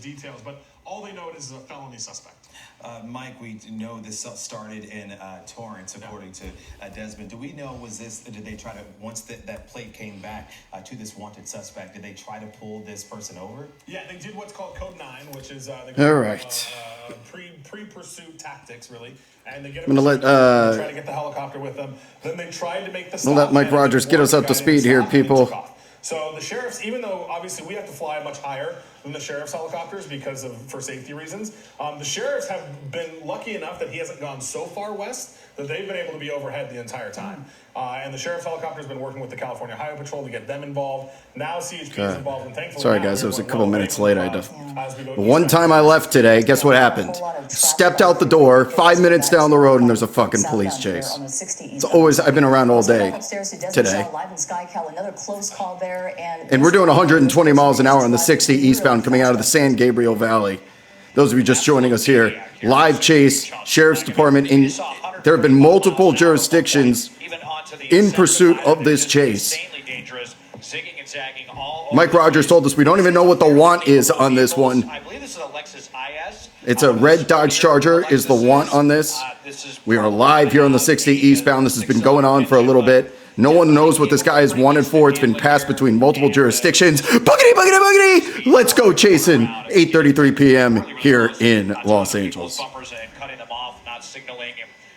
details, but all they know is a felony suspect. Mike, we know this started in Torrance, according to Desmond. Do we know, did they try to, once that plate came back to this wanted suspect, did they try to pull this person over? Yeah, they did what's called Code 9, which is all right. Pre-pursuit tactics, really. And they get I'm gonna try to get the helicopter with them. Then they tried to make the stop. We'll let Mike Rogers get us up to speed here, people. So the sheriffs, even though obviously we have to fly much higher than the sheriff's helicopters for safety reasons, the sheriffs have been lucky enough that he hasn't gone so far west that they've been able to be overhead the entire time. And the sheriff's helicopter has been working with the California Highway Patrol to get them involved. Now CHP is involved, and thankfully... Sorry, guys, it was a couple minutes late. One time I left today, guess what happened? Stepped out the door, 5 minutes down the road, and there's a fucking police chase. It's always... I've been around all day today. And we're doing 120 miles an hour on the 60 eastbound coming out of the San Gabriel Valley. Those of you just joining us here, live chase, Sheriff's Department. There have been multiple jurisdictions in pursuit of this chase. Mike Rogers told us we don't even know what the want is on this one. It's a red Dodge Charger is the want on this. We are live here on the 60 eastbound. This has been going on for a little bit. No one knows what this guy is wanted for. It's been passed between multiple jurisdictions. Boogity, boogity, boogity! Let's go chasing. 8:33 p.m. here in Los Angeles.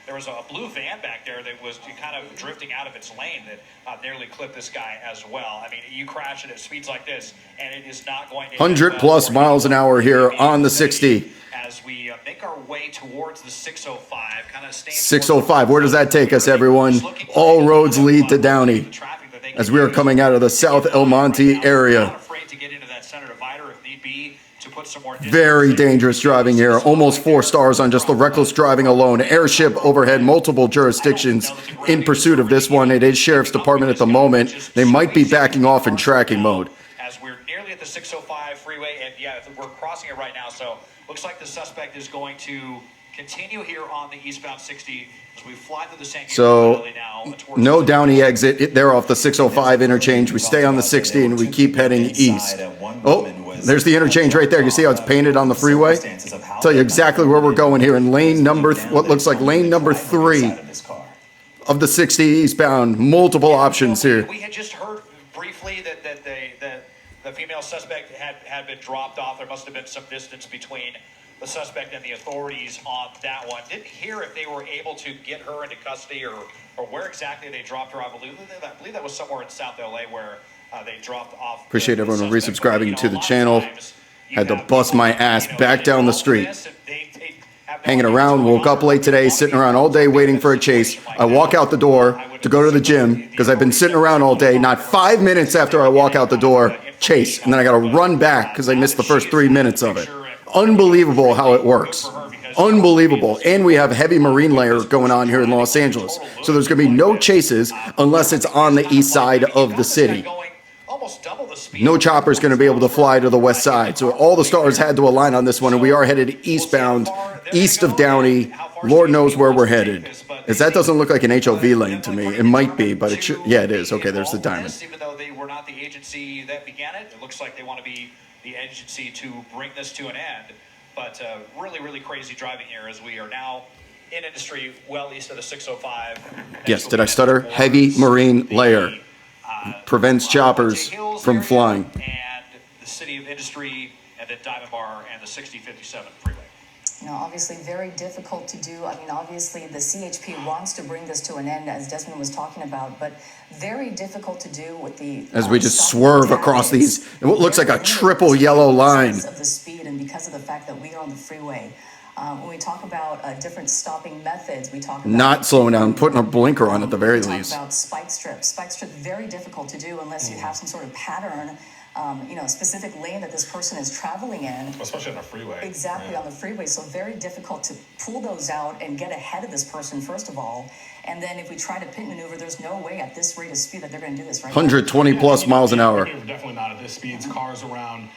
There was a blue van back there that was kind of drifting out of its lane that nearly clipped this guy as well. I mean, you crash it at speeds like this, and it is not going to... 100 plus miles an hour here on the 60. As we make our way towards the 605, kind of 605, where does that take us, everyone? All roads lead to Downey as we are coming out of the South El Monte area. Very dangerous driving here. Almost 4 stars on just the reckless driving alone. Airship overhead, multiple jurisdictions in pursuit of this one. It is Sheriff's Department at the moment. They might be backing off in tracking mode. As we're nearly at the 605 freeway, and yeah, we're crossing it right now, so looks like the suspect is going to continue here on the eastbound 60 as we fly through the San Gabriel Valley now. No Downey exit. They're off the 605 interchange. We stay on the 60 and we keep heading east. Oh, there's the interchange right there. You see how it's painted on the freeway? I'll tell you exactly where we're going here in lane number, what looks like lane number 3 of the 60 eastbound. Multiple options here. We had just heard briefly that the female suspect had been dropped off. There must have been some distance between the suspect and the authorities on that one. Didn't hear if they were able to get her into custody or where exactly they dropped her. I believe that was somewhere in South LA where they dropped off. Appreciate everyone resubscribing to the channel. Had to bust my ass back down the street. Hanging around, woke up late today, sitting around all day waiting for a chase. I walk out the door to go to the gym because I've been sitting around all day. Not 5 minutes after I walk out the door, chase. And then I got to run back because I missed the first 3 minutes of it. Unbelievable how it works. Unbelievable. And we have heavy marine layer going on here in Los Angeles. So there's going to be no chases unless it's on the east side of the city. No chopper's going to be able to fly to the west side. So all the stars had to align on this one, and we are headed eastbound, east of Downey. Lord knows where we're headed. As that doesn't look like an HOV lane to me. It might be, but it should. Yeah, it is. Okay, there's the diamond. Even though they were not the agency that began it, it looks like they want to be the agency to bring this to an end. But really, really crazy driving here as we are now in industry well east of the 605. Yes, did I stutter? Heavy marine layer prevents choppers from flying. And the city of industry, and then Diamond Bar and the 6057 freeway. You know, obviously very difficult to do. I mean, obviously the CHP wants to bring this to an end, as Desmond was talking about, but very difficult to do with the... As we just swerve across these, what looks like a triple yellow line. Because of the speed and because of the fact that we are on the freeway. When we talk about different stopping methods, we talk about... Not slowing down, putting a blinker on at the very least. We talk about spike strips. Spike strip, very difficult to do unless you have some sort of pattern, you know, specific lane that this person is traveling in. Especially on a freeway. Exactly, on the freeway. So very difficult to pull those out and get ahead of this person, first of all. And then if we try to pit maneuver, there's no way at this rate of speed that they're going to do this right 120 now. plus miles an hour. Definitely not at this speed. Cars around.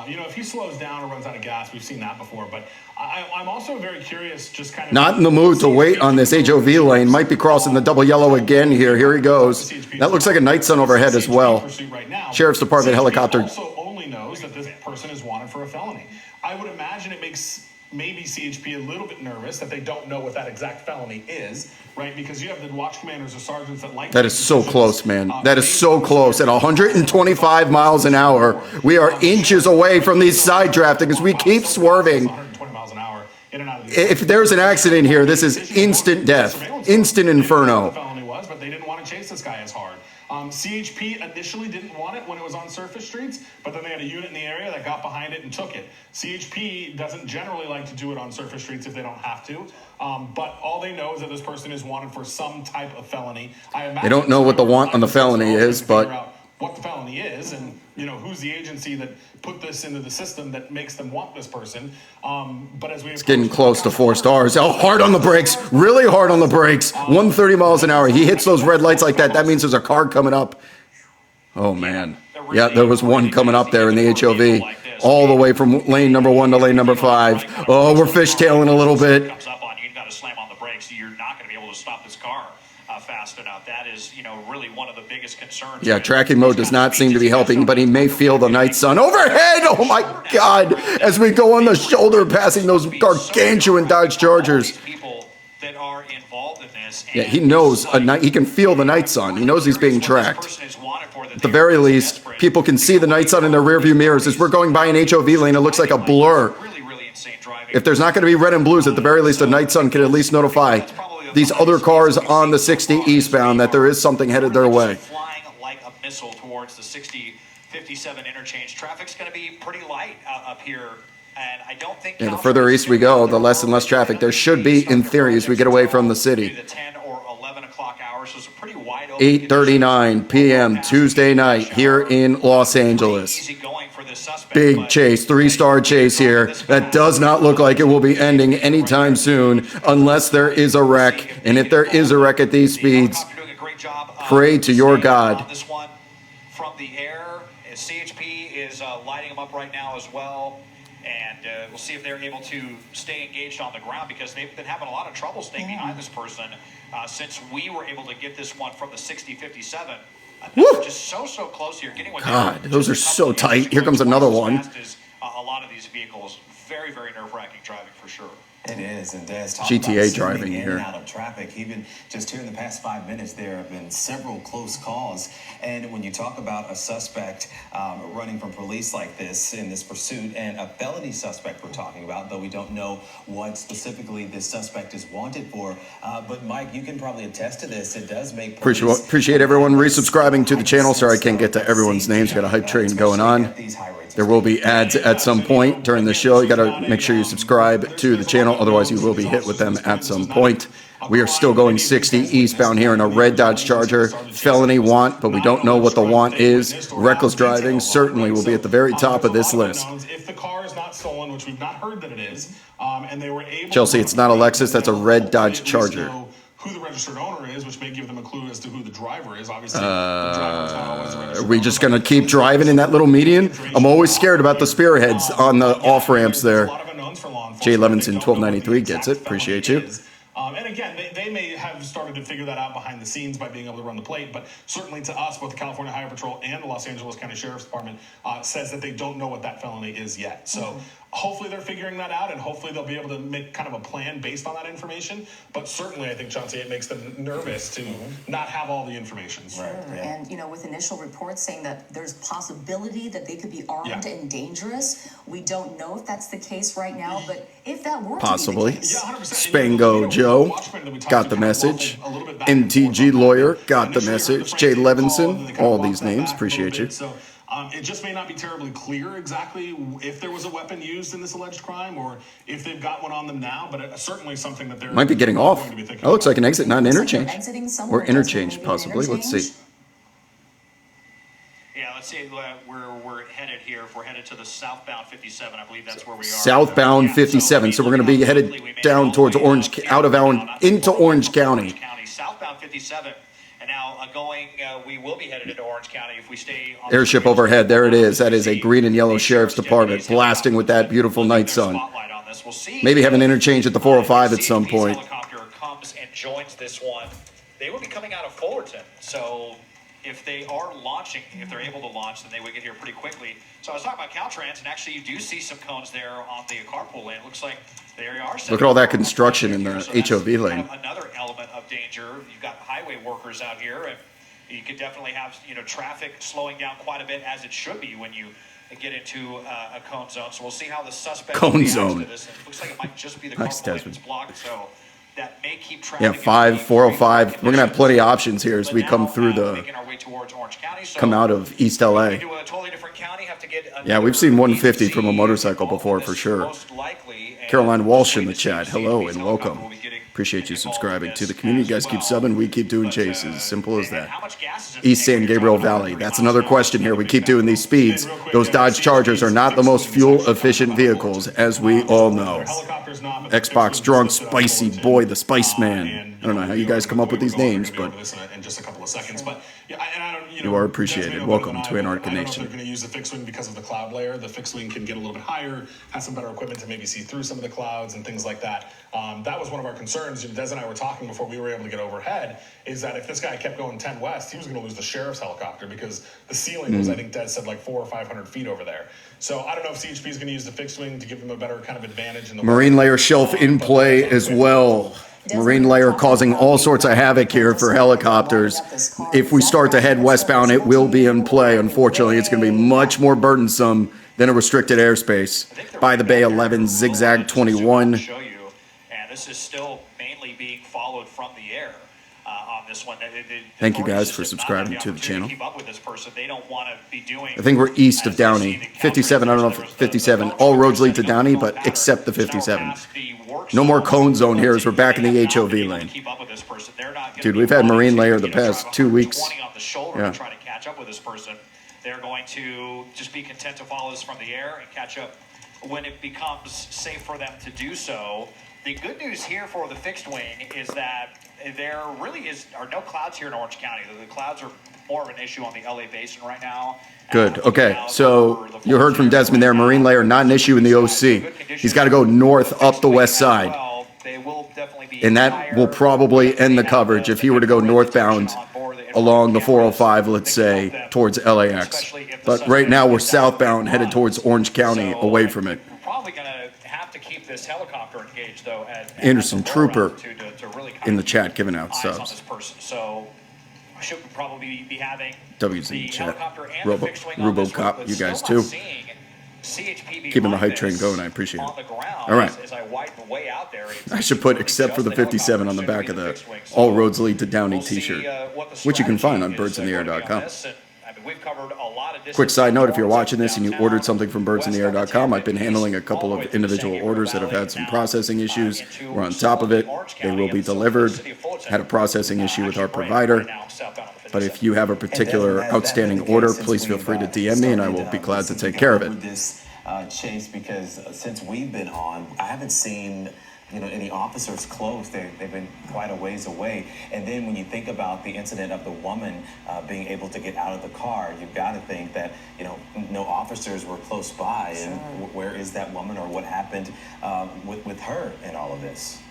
You know, if he slows down or runs out of gas, we've seen that before. But I'm also very curious, just kind of... Not in the mood to wait on this HOV lane. Might be crossing the double yellow again here. Here he goes. That looks like a night sun overhead as well. Sheriff's Department helicopter that this person is wanted for a felony. I would imagine it makes maybe CHP a little bit nervous that they don't know what that exact felony is, right? Because you have the watch commanders or sergeants that like That is so close, man. That is so close. At 125 miles an hour, we are inches away from these side draftings. We keep swerving. 120 miles an hour in and out of these. If there's an accident here, this is instant death, instant inferno. The felony was, but they didn't want to chase this guy as hard. CHP initially didn't want it when it was on surface streets, but then they had a unit in the area that got behind it and took it. CHP doesn't generally like to do it on surface streets if they don't have to, but all they know is that this person is wanted for some type of felony. They don't know what the want on the felony is, but what the felony is, and who's the agency that put this into the system that makes them want this person. But as it's getting close to 4 stars. Oh, hard on the brakes, really hard on the brakes. 130 miles an hour. He hits those red lights like that. That means there's a car coming up. Oh man, yeah, there was one coming up there in the HOV, all the way from lane number 1 to lane number 5. Oh, we're fishtailing a little bit. Comes up on you, you've got to slam on the brakes. You're not going to be able to stop this car fast enough. That is, really one of the biggest concerns. Yeah, tracking mode does not seem to be helping, but he may feel the night sun overhead. Oh my God! As we go on the shoulder, passing those gargantuan Dodge Chargers. People that are involved in this. Yeah, he knows he can feel the night sun. He knows he's being tracked. At the very least, people can see the night sun in their rearview mirrors. As we're going by an HOV lane, it looks like a blur. If there's not going to be red and blues, at the very least, the night sun can at least notify these other cars on the 60 eastbound that there is something headed their way. Flying like a missile towards the 60-57 interchange. Traffic's going to be pretty light up here. And I don't think the further east we go, the less and less traffic there should be, in theory, as we get away from the city. 10 or 11 o'clock hours, so it's a pretty wide open 8:39 p.m. Tuesday night here in Los Angeles. Big chase, 3-star chase here. That does not look like it will be ending anytime soon unless there is a wreck. And if there is a wreck at these speeds, pray to your God. This one from the air, CHP is lighting them up right now as well. And we'll see if they're able to stay engaged on the ground, because they've been having a lot of trouble staying behind this person since we were able to get this one from the 60-57. Just so close here. Getting one. God, those are so tight. Here comes another one. A lot of these vehicles, very, very nerve-wracking driving for sure. It is, and Des, GTA driving in here. and out of traffic. Even just here in the past 5 minutes, there have been several close calls. And when you talk about a suspect running from police like this in this pursuit, and a felony suspect we're talking about, though we don't know what specifically this suspect is wanted for. But Mike, you can probably attest to this. It does make appreciate everyone resubscribing to the channel. Sorry, I can't get to everyone's names. Got a hype train going on. There will be ads at some point during the show. You got to make sure you subscribe to the channel, otherwise you will be hit with them at some point. We are still going 60 eastbound here in a red Dodge Charger. Felony want, but we don't know what the want is. Reckless driving certainly will be at the very top of this list. If the car is not stolen, which we've not heard that it is, and they were able Chelsea, it's not a Lexus, that's a red Dodge Charger. Who the registered owner is, which may give them a clue as to who the driver is. Obviously, the driver is not always the registered Are we just going to keep driving in that little median? I'm always scared about the spearheads on the off-ramps there. Jay Levinson, 1293 gets it. Appreciate you. And again, they may have started to figure that out behind the scenes by being able to run the plate, but certainly to us, both the California Highway Patrol and the Los Angeles County Sheriff's Department says that they don't know what that felony is yet. So hopefully they're figuring that out, and hopefully they'll be able to make kind of a plan based on that information. But certainly, I think, Chauncey, it makes them nervous to not have all the information. Sure. And, with initial reports saying that there's possibility that they could be armed and dangerous, we don't know if that's the case right now, but if that were possibly to be the case. Spango Joe got the message. MTG Lawyer got the message. Jay Levinson, all these names, appreciate you. So it just may not be terribly clear exactly if there was a weapon used in this alleged crime or if they've got one on them now, but it's certainly something that they're might be getting off. That looks like an exit, not an interchange. Or interchange, Maybe possibly. Let's see. Yeah, let's see where we're headed here. If we're headed to the southbound 57, I believe that's where we are. Southbound 57. So we're going to be headed down towards into Orange County. Southbound 57. And now we will be headed into Orange County if we stay on Airship overhead. There it is. That is a green and yellow sheriff's department blasting with that beautiful night sun. Maybe have an interchange at the 405 at some point. Helicopter comes and joins this one. They will be coming out of Fullerton, so if they are launching, if they're able to launch, then they would get here pretty quickly. So I was talking about Caltrans, and actually you do see some cones there on the carpool lane. It looks like there you are. Look at all that construction in the HOV lane. Kind of another element of danger. You've got highway workers out here, and you could definitely have traffic slowing down quite a bit, as it should be when you get into a cone zone. So we'll see how the suspect Cone zone. To this. It looks like it might just be the Nice, carpool lane Desmond. that's blocked. So that may keep traffic. Yeah, 5, 405. We're going to have plenty of options here as we come through making our way towards Orange County. So come out of East LA. we do a totally different county, have to get Yeah, we've seen 150 from a motorcycle before for sure. most likely, and Caroline Walsh in the hopefully chat. the Hello CHP's and welcome. helicopter will be getting Appreciate you involved subscribing in to the this community. You as guys keep well. subbing. We keep doing But, chases. Simple as and that. how much gas is it East taking San to Gabriel drive Valley. 30 That's miles another an hour? question here. We keep doing these speeds. Those Dodge Chargers are not the most fuel efficient vehicles, as we all know. Xbox drunk, spicy boy, the Spice Man. I don't know how you guys come up with these names, but in just a couple of seconds. But yeah, and I don't, you are appreciated. Welcome to Antarctica I don't know if Nation. they're going to use the fixed wing because of the cloud layer. The fixed wing can get a little bit higher, has some better equipment to maybe see through some of the clouds and things like that. That was one of our concerns. Des and I were talking before we were able to get overhead, is that if this guy kept going 10 west, he was going to lose the sheriff's helicopter because the ceiling was, I think Des said, like 400 or 500 feet over there. So I don't know if CHP is going to use the fixed wing to give them a better kind of advantage in the Marine layer shelf in play as well. Marine layer causing all sorts of havoc here for helicopters. If we start to head westbound, it will be in play. Unfortunately, it's going to be much more burdensome than a restricted airspace. By the Bay 11, zigzag 21. Show you, and this is still mainly being followed from the air on this one. Thank you guys for subscribing to the channel. Keep up with this person. They don't want to be doing. I think we're east of Downey. 57, I don't know if 57. All roads lead to Downey, but except the 57. No more cone zone here as we're back in the HOV lane. Dude, we've had marine layer the past 2 weeks. Yeah. Try to catch up with this person. They're going to just be content to follow this from the air and catch up when it becomes safe for them to do so. The good news here for the fixed wing is that there really are no clouds here in Orange County. The clouds are more of an issue on the LA basin right now. Good. Okay, so you heard from Desmond there. Marine layer, not an issue in the OC. He's got to go north up the west side. And that will probably end the coverage if he were to go northbound along the 405, let's say, towards LAX. But right now we're southbound, headed towards Orange County, away from it. We're probably going to have to keep this helicopter engaged, though. Anderson Trooper in the chat giving out subs. So I should probably be having WZ chat. RoboCop, you guys too. Keeping the hype train going, I appreciate it. All right. I should put except for the 57 on the back of the All Roads Lead to Downey t-shirt, which you can find on birdsintheair.com. Quick side note, if you're watching this and you ordered something from birdsintheair.com, I've been handling a couple of individual orders that have had some processing issues. We're on top of it. They will be delivered. Had a processing issue with our provider. But if you have a particular outstanding order, please feel free to DM me and I will be glad to take care of it. Chase, because since we've been on, I haven't seen any officers close. They've been quite a ways away. And then when you think about the incident of the woman being able to get out of the car, you've got to think that no officers were close by. And where is that woman, or what happened with her in all of this?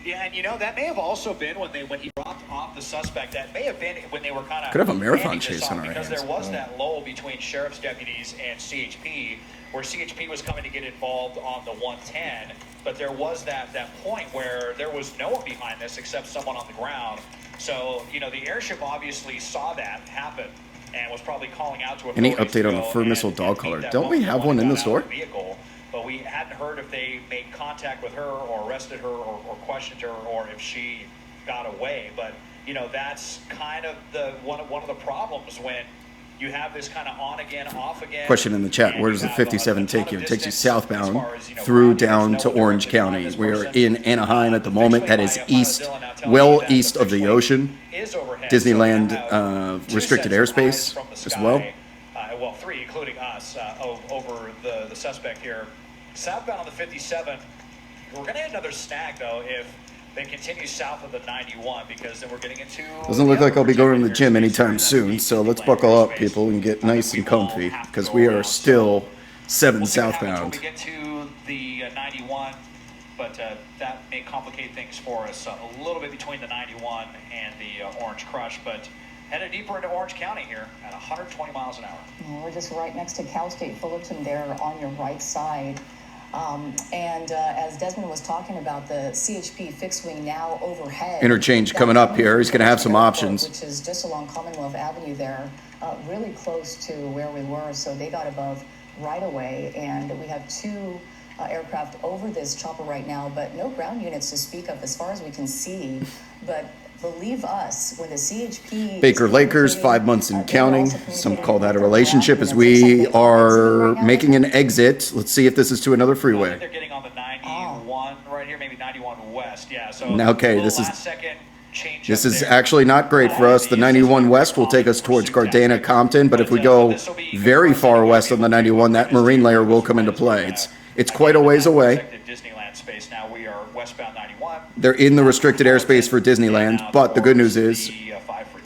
Yeah, and that may have also been when he dropped off the suspect. That may have been when they were kind of could have a marathon chase on our hands. Because there was that lull between sheriff's deputies and CHP, where CHP was coming to get involved on the 110, but there was that point where there was no one behind this except someone on the ground. So the airship obviously saw that happen and was probably calling out to Any update on the fur missile dog collar? Don't we have one in the store? But we hadn't heard if they made contact with her or arrested her or questioned her or if she got away. But that's kind of one of the problems when you have this kind of on again, off again. Question in the chat: where does the 57 take you? It takes you southbound through down to Orange County. We are in Anaheim at the moment. That is east, well east of the ocean. Disneyland restricted airspace as well. Well, 3, including us, over the suspect here. Southbound on the 57, we're going to hit another snag, though, if they continue south of the 91, because then we're getting into... Doesn't look like I'll be going to the gym anytime soon, so let's buckle up, people, and get nice and comfy, because we are still 7 southbound. We get to the 91, but that may complicate things for us a little bit between the 91 and the Orange Crush, but headed deeper into Orange County here at 120 miles an hour. Yeah, we're just right next to Cal State Fullerton there on your right side. As Desmond was talking about, the CHP fixed wing now overhead. Interchange coming up here. He's going to have some options. Which is just along Commonwealth Avenue there, really close to where we were. So they got above right away, and we have two aircraft over this chopper right now, but no ground units to speak of as far as we can see. But believe us, when the CHP... Baker Lakers, 5 months and counting. Some call that a relationship as we are making an exit. Let's see if this is to another freeway. They're getting on the 91 right here, maybe 91 West. Yeah, so okay, this is actually not great for us. The 91 West will take us towards Gardena, Compton, but if we go very far west on the 91, that marine layer will come into play. It's quite a ways away. Disneyland space. Now we are westbound 91. They're in the restricted airspace for Disneyland, but the good news is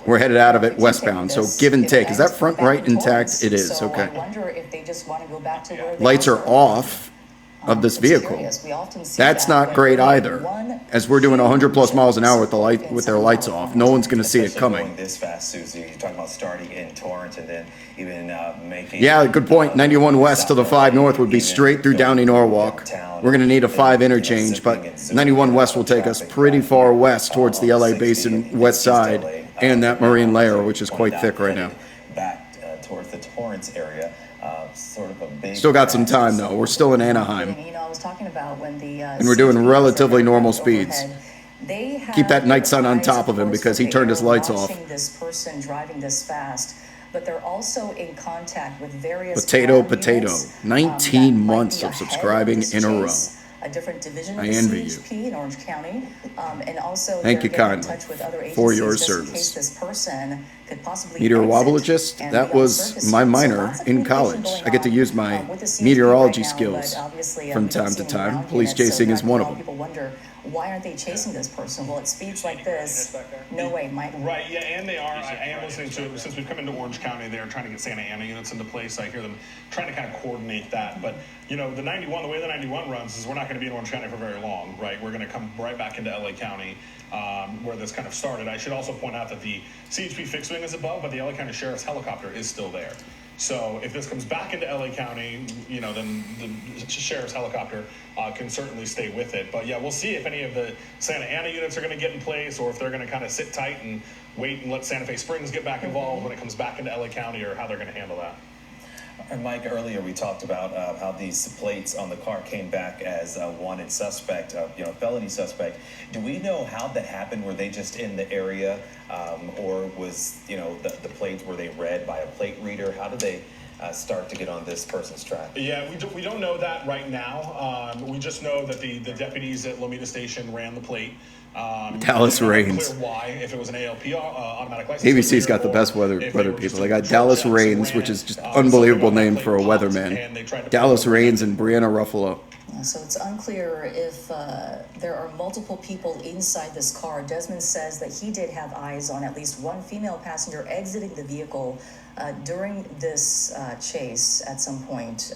we're headed out of it westbound. So give and take. Is that front right intact? It is. Okay. I wonder if they just want to go back to where they Lights are off of this vehicle. That's not great either, as we're doing 100 plus miles an hour with their lights off. No one's going to see it coming. Going this fast, Susie. You're talking about starting in Torrance and then even making. Yeah, good point. 91 west to the 5 north would be straight through Downey Norwalk. We're going to need a 5 interchange, but 91 west will take us pretty far west towards the LA Basin west side and that marine layer, which is quite thick right now. Back towards the Torrance area. Sort of a big Still got some time though. We're still in Anaheim. You know, I was talking about when the and we're doing relatively normal speeds. They Keep that night sun on top of him because he turned his lights off. This person driving this fast, but they're also in contact with various Potato. 19 months of subscribing in a row. A different division of I the envy CHP in Orange County, and also Thank you kindly for your service. Case this person could possibly meteorologist, that was my minor in college. I get to use my meteorology skills from time to time. Police chasing is one of them. People wonder, why aren't they chasing this person? Well, at speeds like this, no way, Mike. Right, yeah, and they are. I am listening to, since we've come into Orange County, they're trying to get Santa Ana units into place. I hear them trying to kind of coordinate that. But, you know, the 91, the way the 91 runs is we're not going to be in Orange County for very long, right? We're going to come right back into LA County, where this kind of started. I should also point out that the CHP fixed wing is above, but the LA County Sheriff's helicopter is still there. So if this comes back into LA County, you know, then the sheriff's helicopter can certainly stay with it. But yeah, we'll see if any of the Santa Ana units are going to get in place, or if they're going to kind of sit tight and wait and let Santa Fe Springs get back involved when it comes back into LA County, or how they're going to handle that. And Mike, earlier we talked about how these plates on the car came back as a wanted suspect, felony suspect. Do we know how that happened? Were they just in the area, or was, the plates, were they read by a plate reader? How did they start to get on this person's track? Yeah, we don't know that right now. We just know that the deputies at Lomita Station ran the plate. Dallas Rains. Why, if it was an ALP automatic license. ABC's got the best weather people. They got Dallas Rains, which is just unbelievable name for a weatherman. Dallas Rains and Brianna Ruffalo. So it's unclear if there are multiple people inside this car. Desmond says that he did have eyes on at least one female passenger exiting the vehicle during this chase at some point,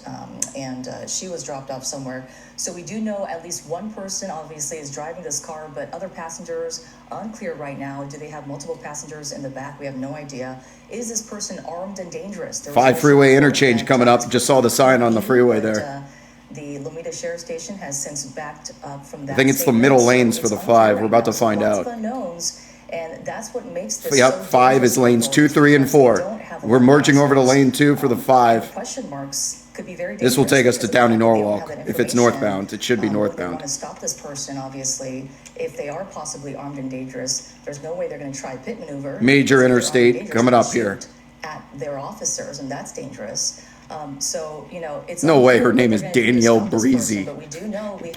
and she was dropped off somewhere. So we do know at least one person obviously is driving this car, but other passengers, unclear right now. Do they have multiple passengers in the back? We have no idea. Is this person armed and dangerous? 5 freeway interchange coming up. Just saw the sign on the freeway there. The Lomita Sheriff Station has since backed up from that. I think it's the middle lanes for the 5. We're about to find out. And that's what makes this. Yep, 5 is lanes 2, 3, and 4. We're merging over to lane 2 for the 5. Question marks could be very. This will take us to Downey Norwalk. If it's northbound, it should be northbound. They want to stop this person, obviously. If they are possibly armed and dangerous, there's no way they're going to try pit maneuver. Major interstate coming up here. At their officers, and that's dangerous. It's no way her name is Danielle Breezy.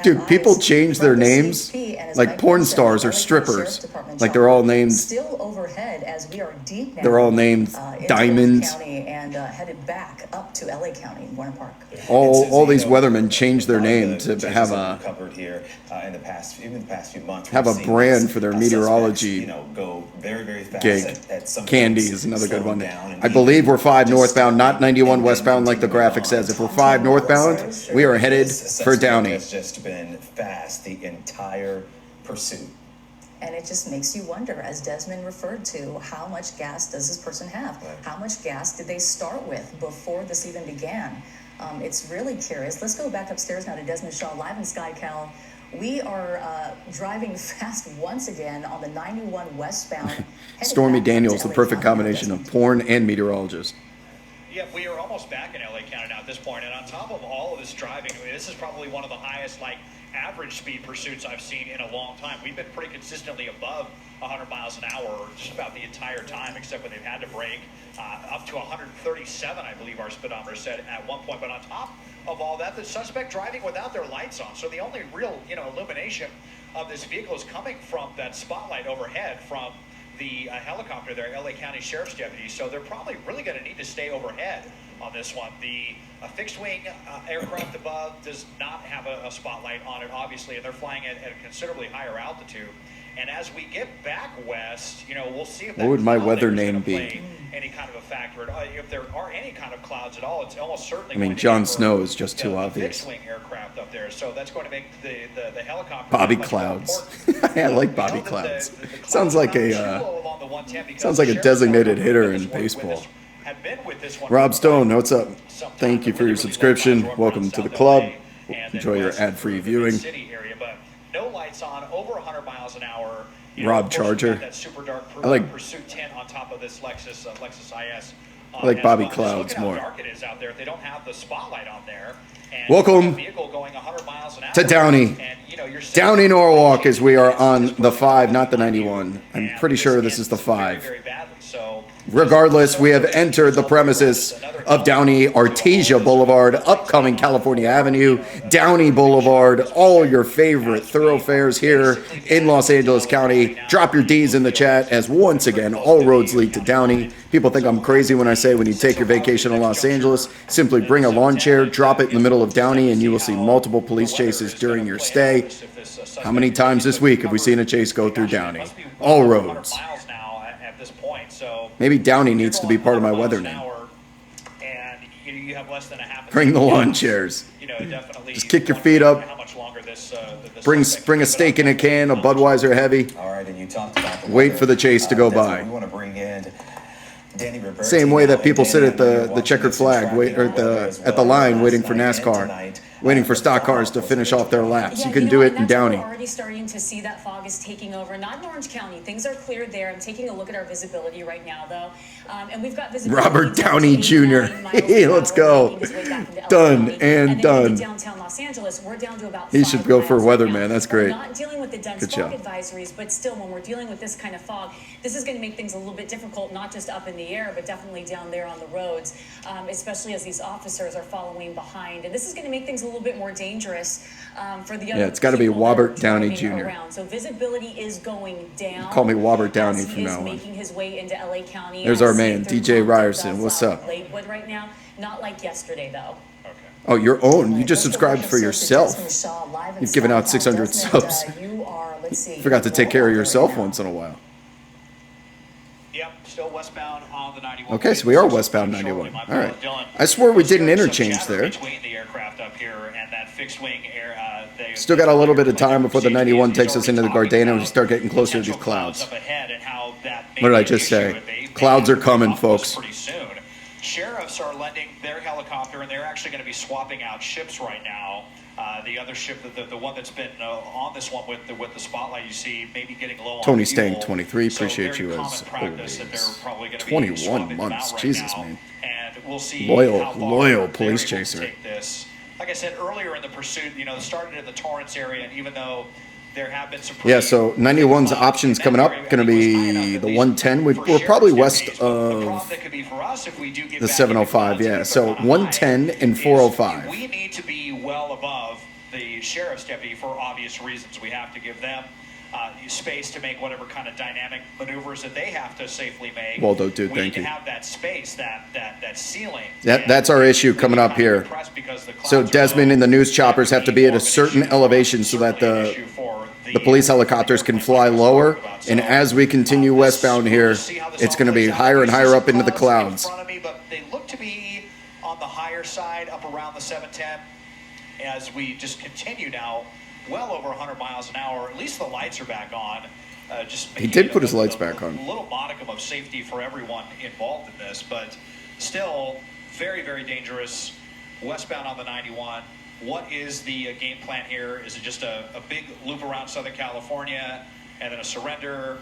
Dude, people change their names like porn stars or strippers. Like they're all named overhead as we are deep now. They're all named into Diamonds. Orange County and headed back up to LA County in Warner Park. All these You know, weathermen changed their a lot of name the to changes have that we've a covered here in the past, even the past few months. have we've a seen brand these, for their suspects, meteorology you know, go very, very fast gig. at some Candy points, is another good slowing one. down, and I believe we're 5 just northbound, not stopping 91 and then westbound like the continuing graphic on. says. If we're 5 northbound, we are headed This for suspect Downey. has just been fast the entire pursuit. And it just makes you wonder, as Desmond referred to, how much gas does this person have? Right. How much gas did they start with before this even began? It's really curious. Let's go back upstairs now to Desmond Shaw, live in SkyCal. We are driving fast once again on the 91 westbound. headed Stormy back up to Daniels, the LA perfect County. combination of Desmond. porn and meteorologist. Yeah, we are almost back in LA County now at this point, and on top of all of this driving, I mean, this is probably one of the highest, like, average speed pursuits I've seen in a long time. We've been pretty consistently above 100 miles an hour just about the entire time, except when they've had to brake. Up to 137, I believe our speedometer said at one point. But on top of all that, the suspect driving without their lights on. So the only real, illumination of this vehicle is coming from that spotlight overhead from the helicopter there, LA County Sheriff's deputies. So they're probably really going to need to stay overhead on this one. The fixed wing aircraft above does not have a spotlight on it, obviously, and they're flying at a considerably higher altitude. And as we get back west, we'll see if that What would my cloud weather layer is name gonna be? play any kind of a factor. If there are any kind of clouds at all, it's almost certainly. I mean, going to Jon be for, Snow is just too the obvious. Fixed wing aircraft up there, so that's going to make the helicopter Bobby much more Clouds. important. I like We Bobby know that Clouds. the clouds Sounds like are not a too low along the 110 because sounds like a the designated sheriff's hitter office in with baseball. this- had been with this one Rob for Stone, what's up? some time. Thank you for your Really subscription. low Welcome around to the South club. LA and Enjoy then your west ad-free through the viewing. mid-city area, but no lights on, over 100 miles an hour. Rob of course, we've Charger. got that super dark I like- Pursuit 10 on top of this Lexus IS. I like as Bobby well. Just Clouds look at more. How dark it is out there. If they don't have the spotlight on there. And Welcome you've got a vehicle going 100 miles an hour, to Downey. and, you're sitting Downey, there Norwalk, as we are it's on just the really 5, not the on you. 91. I'm And pretty sure this ends is the very, 5. very badly. So Regardless, we have entered the premises of Downey, Artesia Boulevard, upcoming California Avenue, Downey Boulevard, all your favorite thoroughfares here in Los Angeles County. Drop your D's in the chat as once again, all roads lead to Downey. People think I'm crazy when I say when you take your vacation in Los Angeles, simply bring a lawn chair, drop it in the middle of Downey, and you will see multiple police chases during your stay. How many times this week have we seen a chase go through Downey? All roads. Maybe Downey needs to be part of my weather name. And you have less than a half. Bring the lawn chairs. Definitely. Just kick your feet up. How much longer this Bring a steak in a can, a Budweiser heavy. All right, and you talked about the Wait weather. for the chase to go Desmond, by. We want to bring in Danny Roberti Same way that now. people And sit Danny, at I know you're the watching checkered this and flag, tracking wait, or all of it as at the well. line Last waiting for night and NASCAR, tonight, waiting for the stock cars fallout to was finish off their laps. You can know do what, it in and that's where Downey. We're already starting to see that fog is taking over. Not in Orange County. Things are clear there. I'm taking a look at our visibility right now, though. And we've got visibility. Robert to Downey 89 Jr. miles Hey, per let's hour, go. making his way back into LA Done County. and then done. into downtown Los Angeles, we're down to about He 5 should go for miles right weatherman. now. That's We're great. not dealing with the dense Good fog job. advisories, but still, when we're dealing with this kind of fog, this is going to make things a little bit difficult, not just up in the air, but definitely down there on the roads, especially as these officers are following behind. And this is going to make things a little bit more dangerous for the other it's gotta be people that are Robert Downey driving Jr. around. So visibility is going down. Call me Robert Downey as from he is now on. making his way into LA County. There's I our see man, through DJ Compton, Ryerson. What's Bellsouth, up? Lakewood right now. Not like yesterday, though. Oh, your own. You just subscribed for yourself. You've given out 600 subs. Forgot to take care of yourself once in a while. Yep, still westbound on the 91. Okay, so we are westbound 91. All right. I swore we did an interchange there. Between the aircraft up here and that fixed wing air, Still got a little bit of time before the 91 takes us into the Gardena and we start getting closer to these clouds. What did I just say? Clouds are coming, folks. Pretty soon. Sheriffs are lending their helicopter, and they're actually going to be swapping out ships right now. The other ship, the one that's been on this one with the spotlight, you see, maybe getting low on Tony fuel. Stank 23, So appreciate very you common as practice that they're always. probably gonna be 21 swapping them months, out right Jesus, now. man. And we'll see Loyal- how far loyal they're police able to chaser. take this. Like I said earlier in the pursuit, it started in the Torrance area, and even though there have been some Yeah, so 91's options coming up. Going to be the 110. We're probably west of the 705, yeah. So 110 and 405. We need to be well above the sheriff's deputy for obvious reasons. We have to give them space to make whatever kind of dynamic maneuvers that they have to safely make. Waldo, dude, we thank need you. to have that space, that ceiling. That's our issue coming up here. So Desmond and the news choppers have to be at a certain elevation so that the police helicopters can fly lower. And as we continue westbound here, it's going to be higher and higher up into the clouds. But they look to be on the higher side, up around the 710, as we just continue now, well over 100 miles an hour. At least the lights are back on. He did put his lights back on. A little modicum of safety for everyone involved in this, but still very, very dangerous. Westbound on the 91. What is the game plan here? Is it just a big loop around Southern California and then a surrender?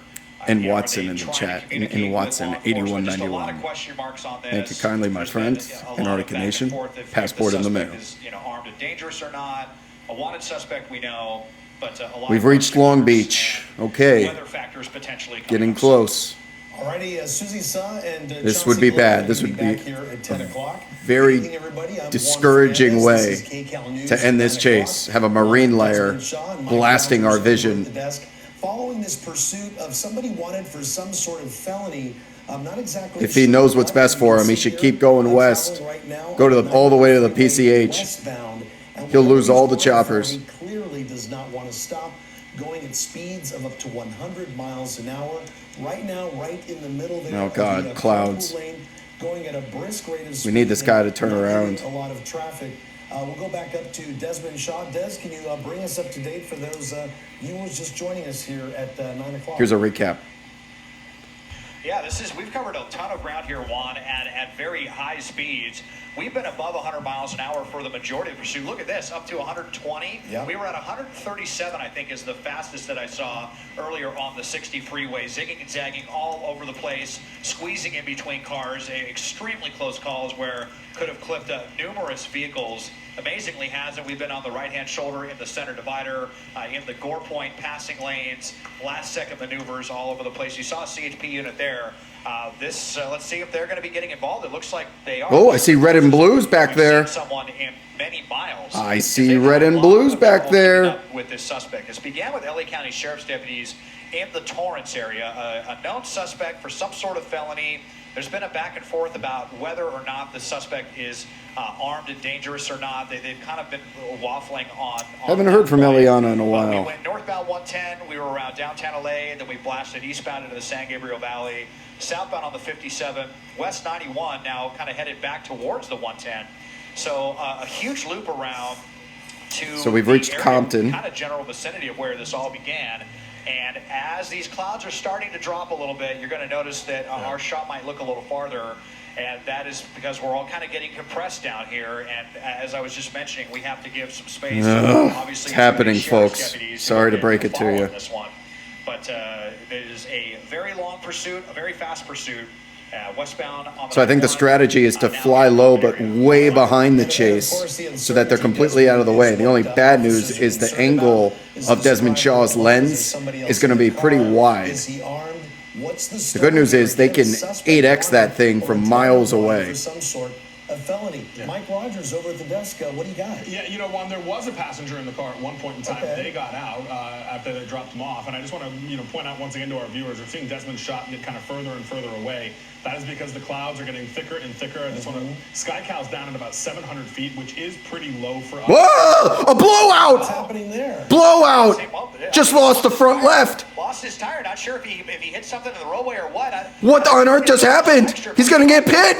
And Watson in the chat, in Watson, 8191. A lot of question marks on this. Thank you kindly, my friend. Antarctica Nation, passport in the mail. Is, armed and dangerous or not? A wanted suspect, we know, but a lot. We've reached Long Beach. Okay, weather factors potentially getting close. Alrighty, Susie Sa and This would be bad. This would be here at 10 o'clock. Very discouraging way to end this chase. Have a marine layer blasting our vision. Following this pursuit of somebody wanted for some sort of felony, I'm not exactly. If he knows what's best for him, he should keep going west. Go to all the way to the PCH. He'll lose all the choppers. He clearly does not want to stop, going at speeds of up to 100 miles an hour. Right now, right in the middle there. Oh God, clouds. Lane, going at a brisk rate of speed. We need this guy to turn around. A lot of traffic. We'll go back up to Desmond Shaw. Des, can you bring us up to date for those viewers just joining us here at 9 o'clock? Here's a recap. Yeah, we've covered a ton of ground here, Juan, at very high speeds. We've been above 100 miles an hour for the majority of the pursuit. Look at this, up to 120. Yep. We were at 137, I think, is the fastest that I saw earlier on the 60 freeway. Zigging and zagging all over the place, squeezing in between cars. Extremely close calls where could have clipped numerous vehicles. Amazingly hasn't. We've been on the right-hand shoulder in the center divider, in the Gore Point passing lanes, last-second maneuvers all over the place. You saw a CHP unit there. Let's see if they're going to be getting involved. It looks like they are. Oh, I see red and blues back there. Someone in many miles. I see red and blues back there. With this suspect. This began with LA County Sheriff's deputies in the Torrance area. A known suspect for some sort of felony. There's been a back and forth about whether or not the suspect is armed and dangerous or not. They've kind of been waffling on. Haven't heard from Eliana in a while. We went northbound 110. We were around downtown LA, and then we blasted eastbound into the San Gabriel Valley. Southbound on the 57, West 91 now kind of headed back towards the 110. So a huge loop around to. So we've reached Compton. Kind of general vicinity of where this all began. And as these clouds are starting to drop a little bit, you're going to notice that our shot might look a little farther. And that is because we're all kind of getting compressed down here. And as I was just mentioning, we have to give some space. Obviously, it's happening, folks. Sorry to break it to you. This one. But it is a very long pursuit, a very fast pursuit. Westbound on the So I think the strategy is to fly low but way behind the chase so that they're completely out of the way. The only bad news is the angle of Desmond Shaw's lens is going to be pretty wide. The good news is they can 8x that thing from miles away. A felony. Yeah. Mike Rogers over at the desk. What do you got? Yeah, Juan, there was a passenger in the car at one point in time. Okay. They got out after they dropped him off. And I just want to, point out once again to our viewers, we're seeing Desmond's shot get kind of further and further away. That is because the clouds are getting thicker and thicker. I just want to, Sky Cow's down at about 700 feet, which is pretty low for us. Whoa! A blowout! What's happening there? Blowout! Just lost the front left. Lost his tire. Not sure if he hit something in the roadway or what. What on earth just happened? He's going to get pit.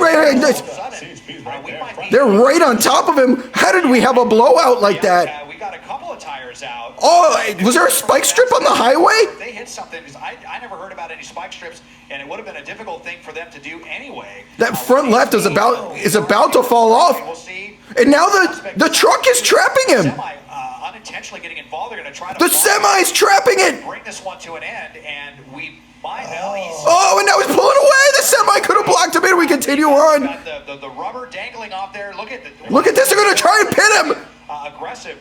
They're right on top of him. How did we have a blowout like that? We got a couple of tires out. Oh, was there a spike strip on the highway? They hit something because I never heard about any spike strips, and it would have been a difficult thing for them to do anyway. That front left is about to fall off. We'll see. And now the truck is trapping him. Unintentionally getting involved. They're going to try to. The semi's trapping it. Bring this one to an end, and we might at least. Oh, and now he's pulling away. The semi could have blocked him in. We continue on. Got the rubber dangling off there. Look at this. They're going to try and pin him. Aggressive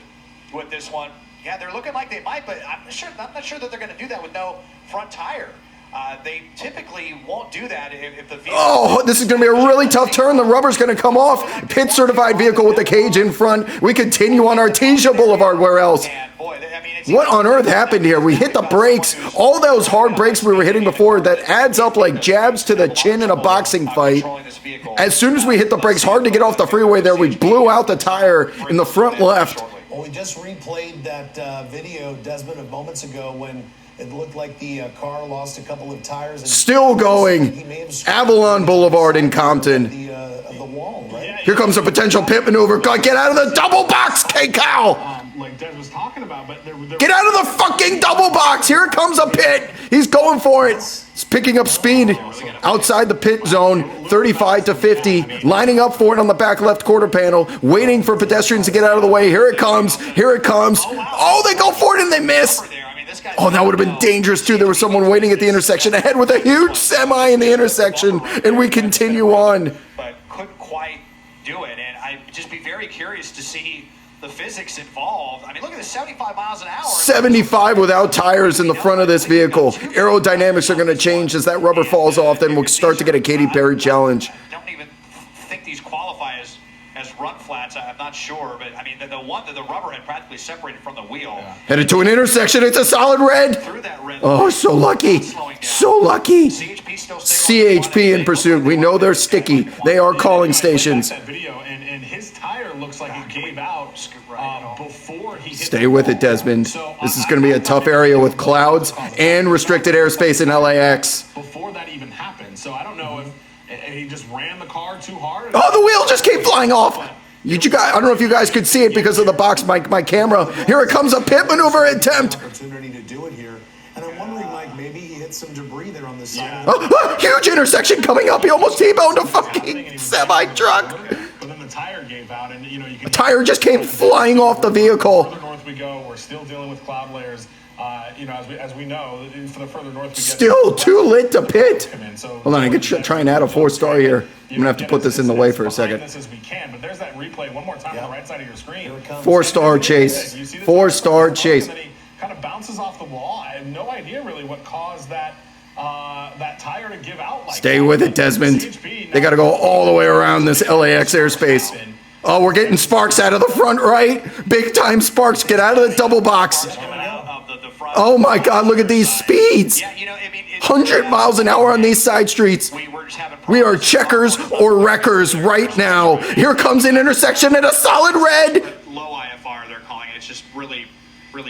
with this one. Yeah, they're looking like they might, but I'm not sure that they're going to do that with no front tire. They typically won't do that if the vehicle. Oh, this is going to be a really tough turn. The rubber's going to come off. Pit certified vehicle with the cage in front. We continue on Artesia Boulevard. Where else? And boy, I mean, What on earth happened here? We hit the brakes. All those hard brakes we were hitting before, that adds up like jabs to the chin in a boxing fight. As soon as we hit the brakes hard to get off the freeway there, we blew out the tire in the front left. Well, we just replayed that video, Desmond, of moments ago when it looked like the car lost a couple of tires. And Still going. Avalon Boulevard in Compton. Of the wall, right? Here comes a potential pit maneuver. Get out of the double box, K-Cow! Like Des was talking about, but Get out of the fucking double box! Here comes a pit! He's going for it! He's picking up speed outside the pit zone, 35 to 50, lining up for it on the back left quarter panel, waiting for pedestrians to get out of the way. Here it comes, here it comes. Oh, they go for it and they miss! Oh, that would have been dangerous too. There was someone waiting at the intersection ahead with a huge semi in the intersection, and we continue on. But couldn't quite do it, and I'd just be very curious to see the physics involved. I mean, look at this, 75 miles an hour. 75 without tires in the front of this vehicle. Aerodynamics are going to change as that rubber falls off. Then we'll start to get a Katy Perry challenge. I don't even think these qualify as run flats. I'm not sure, but I mean, the one that the rubber had practically separated from the wheel. Headed to an intersection. It's a solid red. Through that red. Oh, so lucky. So lucky. CHP still staying on the CHP in pursuit. We know they're sticky. They are calling stations. that video, and his tire looks like it gave out before he hit Stay with it, Desmond. This is going to be a tough area with clouds and restricted airspace in LAX. before that even happened. So I don't know if he just ran the car too hard. Oh, the wheel just came flying off. You guys, I don't know if you guys could see it because of the box, my camera. Here it comes, a pit maneuver attempt. Opportunity to do it here. And I'm wondering, Mike, maybe he hit some debris there on the side. Huge intersection coming up. He almost T-boned a fucking semi-truck. But then the tire gave out, and you can. A tire just came flying off the vehicle. The further north we go, we're still dealing with cloud layers. As we know, for the further north we get, Still too lit to pit. come in. So Hold on, I could try and add a 4-star here. I'm gonna have to put this in the way for a second. This as we can, but there's that replay one more time on the right side of your screen. 4-star chase. 4-star chase. And then he kind of bounces off the wall. I have no idea really what caused that tire to give out like Stay that. with it, Desmond. They got to go all the way around this LAX airspace. Oh, we're getting sparks out of the front right. Big time sparks. Get out of the double box. Oh my God, look at these speeds. 100 miles an hour on these side streets. We are checkers or wreckers right now. Here comes an intersection at a solid red. Low IFR, they're calling it. It's just really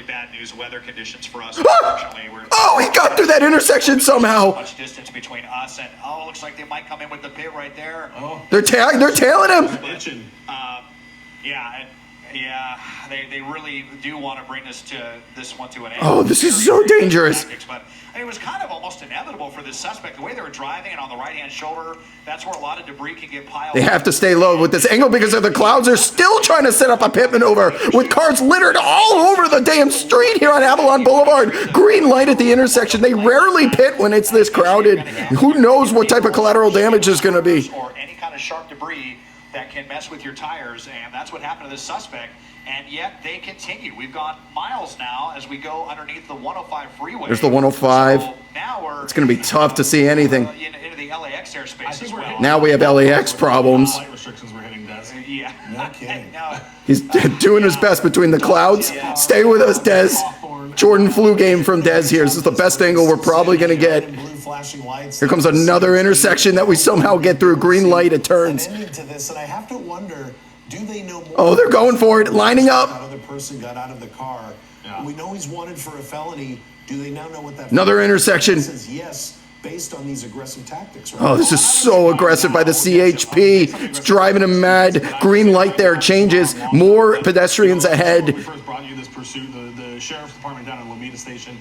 bad news weather conditions for us. Unfortunately, Oh, he got through that intersection somehow. much distance between us and looks like they might come in with the pit right there. They're tailing him. They really do want to bring this one to an end. Oh, this is so dangerous. But I mean, it was kind of almost inevitable for this suspect. The way they were driving and on the right-hand shoulder, that's where a lot of debris can get piled. They have to stay low with this angle because of the clouds. They're still trying to set up a pit maneuver with cars littered all over the damn street here on Avalon Boulevard. Green light at the intersection. They rarely pit when it's this crowded. Who knows what type of collateral damage is going to be. Or any kind of sharp debris that can mess with your tires, and that's what happened to this suspect. And yet they continue. We've gone miles now as we go underneath the 105 freeway. There's the 105. So now It's going to be tough to see anything. into the LAX airspace as well. Now we have LAX problems. Light restrictions we're hitting, Des. Yeah. No kidding. No. He's doing his best between the clouds. Stay with us, Des. Jordan flu game from Des here. This is the best angle we're probably going to get. Blue flashing lights. Here comes another intersection that we somehow get through. Green light, it turns. An ending to this, and I have to wonder, do they know more? Oh, they're going for it, lining up. That other person got out of the car. We know he's wanted for a felony. Do they now know what that Another felony intersection. says? Yes, based on these aggressive tactics. Right? Oh, this is so aggressive by the CHP. It's driving him mad. Green light there changes. More pedestrians ahead. When we first brought you this pursuit, the sheriff's department down in Lomita Station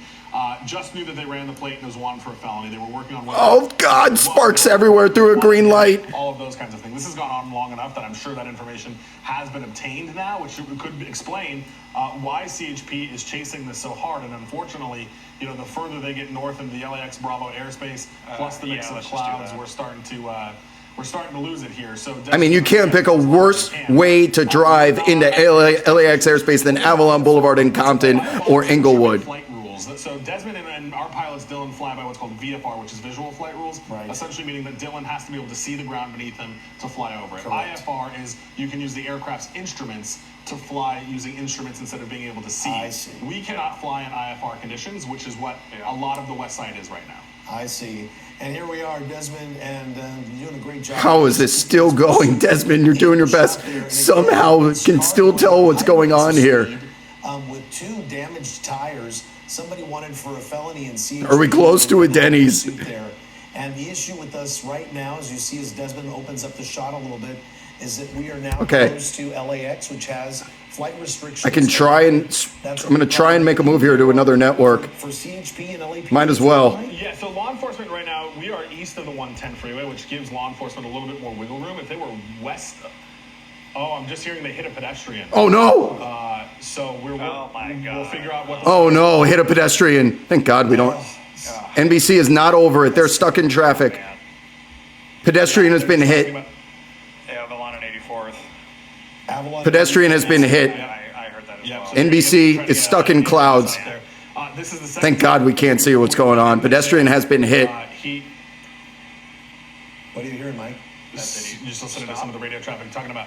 just knew that they ran the plate and was wanted for a felony. They were working on. Oh, God, sparks everywhere through a green light. All of those kinds of things. This has gone on long enough that I'm sure that information has been obtained now, which could explain why CHP is chasing this so hard. And unfortunately, the further they get north into the LAX Bravo airspace, plus the mix of the clouds, we're starting to lose it here. So I mean, you can't pick a worse way to drive into LAX airspace than Avalon Boulevard in Compton or Inglewood. Flight rules. So Desmond and our pilots, Dylan, fly by what's called VFR, which is visual flight rules. Right. Essentially meaning that Dylan has to be able to see the ground beneath him to fly over it. Correct. IFR is you can use the aircraft's instruments to fly using instruments instead of being able to see. I see. We cannot fly in IFR conditions, which is what a lot of the west side is right now. I see. And here we are, Desmond, and you're doing a great job. How is this still going, Desmond? You're doing your best. Somehow can still tell what's going on here. With 2 damaged tires, somebody wanted for a felony and see. Are we close to a Denny's? There. And the issue with us right now, as you see, as Desmond opens up the shot a little bit, is that we are now close to LAX, which has flight restrictions. I can try and, I'm going to try and make a move here to another network. For CHP and LAP. Might as well. Yeah, so law enforcement right now, we are east of the 110 freeway, which gives law enforcement a little bit more wiggle room. If they were west, I'm just hearing they hit a pedestrian. Oh, no. So we'll figure out what. Oh, no. Hit a pedestrian. Thank God we don't. NBC is not over it. They're stuck in traffic. Pedestrian has been hit. Avalon and 84th. Avalon. Pedestrian has been hit. I heard that as well. NBC is stuck in clouds. This is the second Thank God we can't see what's going on. Pedestrian has been hit. What are you hearing, Mike? You're just listening to some of the radio traffic talking about.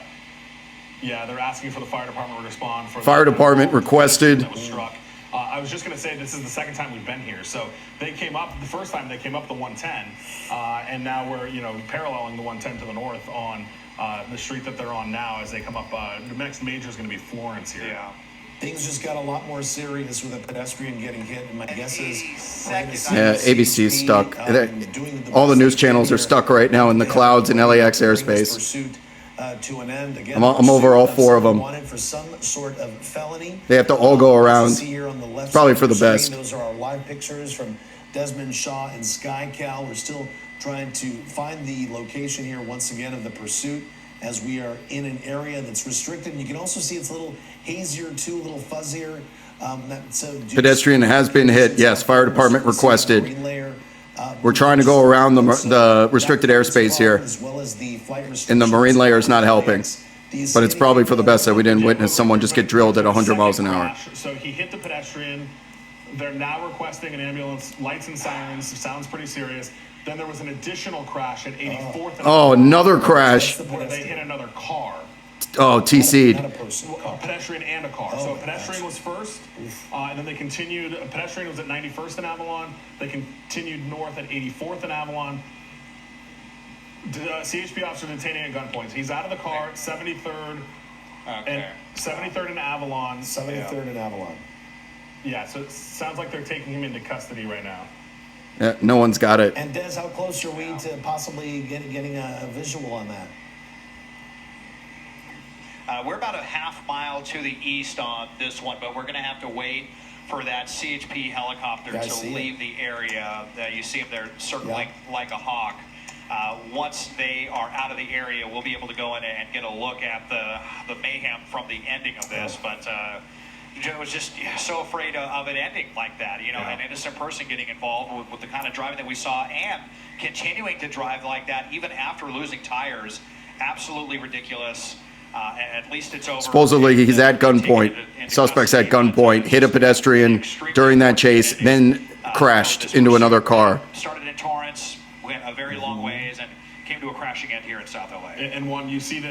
Yeah, they're asking for the fire department to respond. Fire department requested. That was struck. I was just going to say this is the second time we've been here. So they came up the first time they came up the 110, and now we're paralleling the 110 to the north on the street that they're on now as they come up. The next major is going to be Florence here. Yeah. Things just got a lot more serious with a pedestrian getting hit, and my guess is we're gonna see Yeah, ABC is stuck. doing All the best news they can channels are here stuck right now in the clouds in LAX bring this airspace. pursuit, to an end. Again, I'm over all 4 of them. wanted for some sort of felony. They have to all go around. See here on the left Probably side for of the screen, best. Those are our live pictures from Desmond Shaw and SkyCal. We're still trying to find the location here once again of the pursuit, as we are in an area that's restricted. And you can also see it's a little hazier too, a little fuzzier. Pedestrian has been hit. Yes, fire department requested. We're trying to go around the restricted airspace here, and the marine layer is not helping. But it's probably for the best that we didn't witness someone just get drilled at 100 miles an hour. So he hit the pedestrian. They're now requesting an ambulance, lights and sirens. Sounds pretty serious. Then there was an additional crash at 84th. Oh, another crash. Where they hit another car. Oh, TC'd. A pedestrian and a car. So a pedestrian was first, and then they continued. A pedestrian was at 91st and Avalon. They continued north at 84th and Avalon. CHP officer detaining at gunpoint. He's out of the car, 73rd, and 73rd and Avalon. 73rd and Avalon. Yeah, so it sounds like they're taking him into custody right now. Yeah, no one's got it. And Des, how close are we to possibly getting a visual on that? We're about a half mile to the east on this one, but we're going to have to wait for that CHP helicopter to leave the area. You see them there circling like a hawk. Once they are out of the area, we'll be able to go in and get a look at the mayhem from the ending of this. But I was just so afraid of it ending like that, an innocent person getting involved with the kind of driving that we saw and continuing to drive like that even after losing tires. Absolutely ridiculous. At least it's over. Supposedly he's at gunpoint. Suspect's at gunpoint, hit a pedestrian during that chase, then crashed into another car. Started in Torrance, went a very long ways, and came to a crashing end here in South LA. And one, you see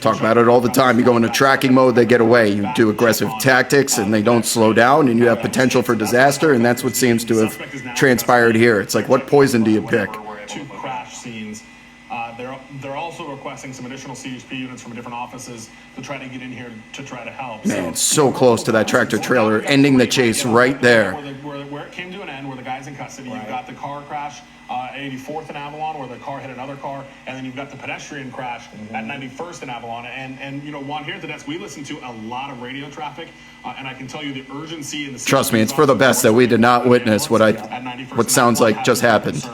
Talk about it all the time. You go into tracking mode, they get away. You do aggressive tactics, and they don't slow down, and you have potential for disaster, and that's what seems to have transpired here. It's like, what poison do you pick? 2 crash scenes. They're also requesting some additional CHP units from different offices to try to get in here to try to help. Man, it's so close to that tractor trailer, ending the chase right there. Where it came to an end, where the guy's in custody, you've got the car crash at 84th and Avalon, where the car hit another car, and then you've got the pedestrian crash at 91st and Avalon. And Juan, here at the desk, we listen to a lot of radio traffic, and I can tell you the urgency and the. Trust me, it's for the best that we did not witness what sounds like just happened.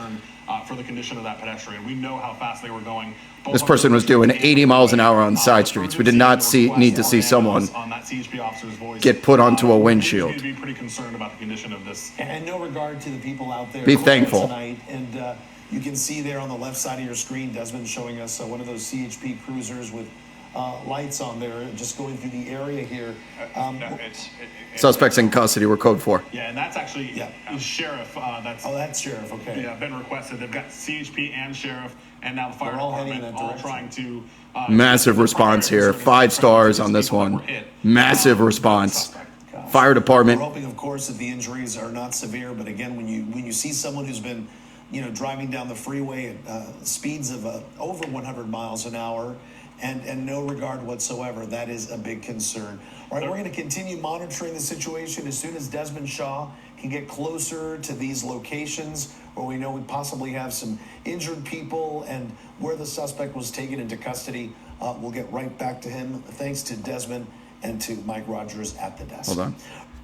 For the condition of that pedestrian, we know how fast they were going. This person was doing 80 miles an hour on side streets. We did not need to see someone get put onto a windshield. We need to be pretty concerned about the condition of this. And no regard to the people out there. Be thankful. Tonight. And you can see there on the left side of your screen, Desmond showing us one of those CHP cruisers with lights on there, just going through the area here. Suspects in custody were code 4. Yeah, and that's actually the sheriff. That's sheriff. Okay. Yeah, been requested. They've got CHP and sheriff, and now the fire They're all heading in department that all direction. trying to. Massive response here. 5 stars on this one. Massive response. Fire We're department. hoping, of course, that the injuries are not severe. But again, when you see someone who's been, driving down the freeway at speeds of over 100 miles an hour and no regard whatsoever, that is a big concern. All right, we're going to continue monitoring the situation as soon as Desmond Shaw can get closer to these locations where we know we possibly have some injured people and where the suspect was taken into custody. We'll get right back to him. Thanks to Desmond and to Mike Rogers at the desk. Hold on.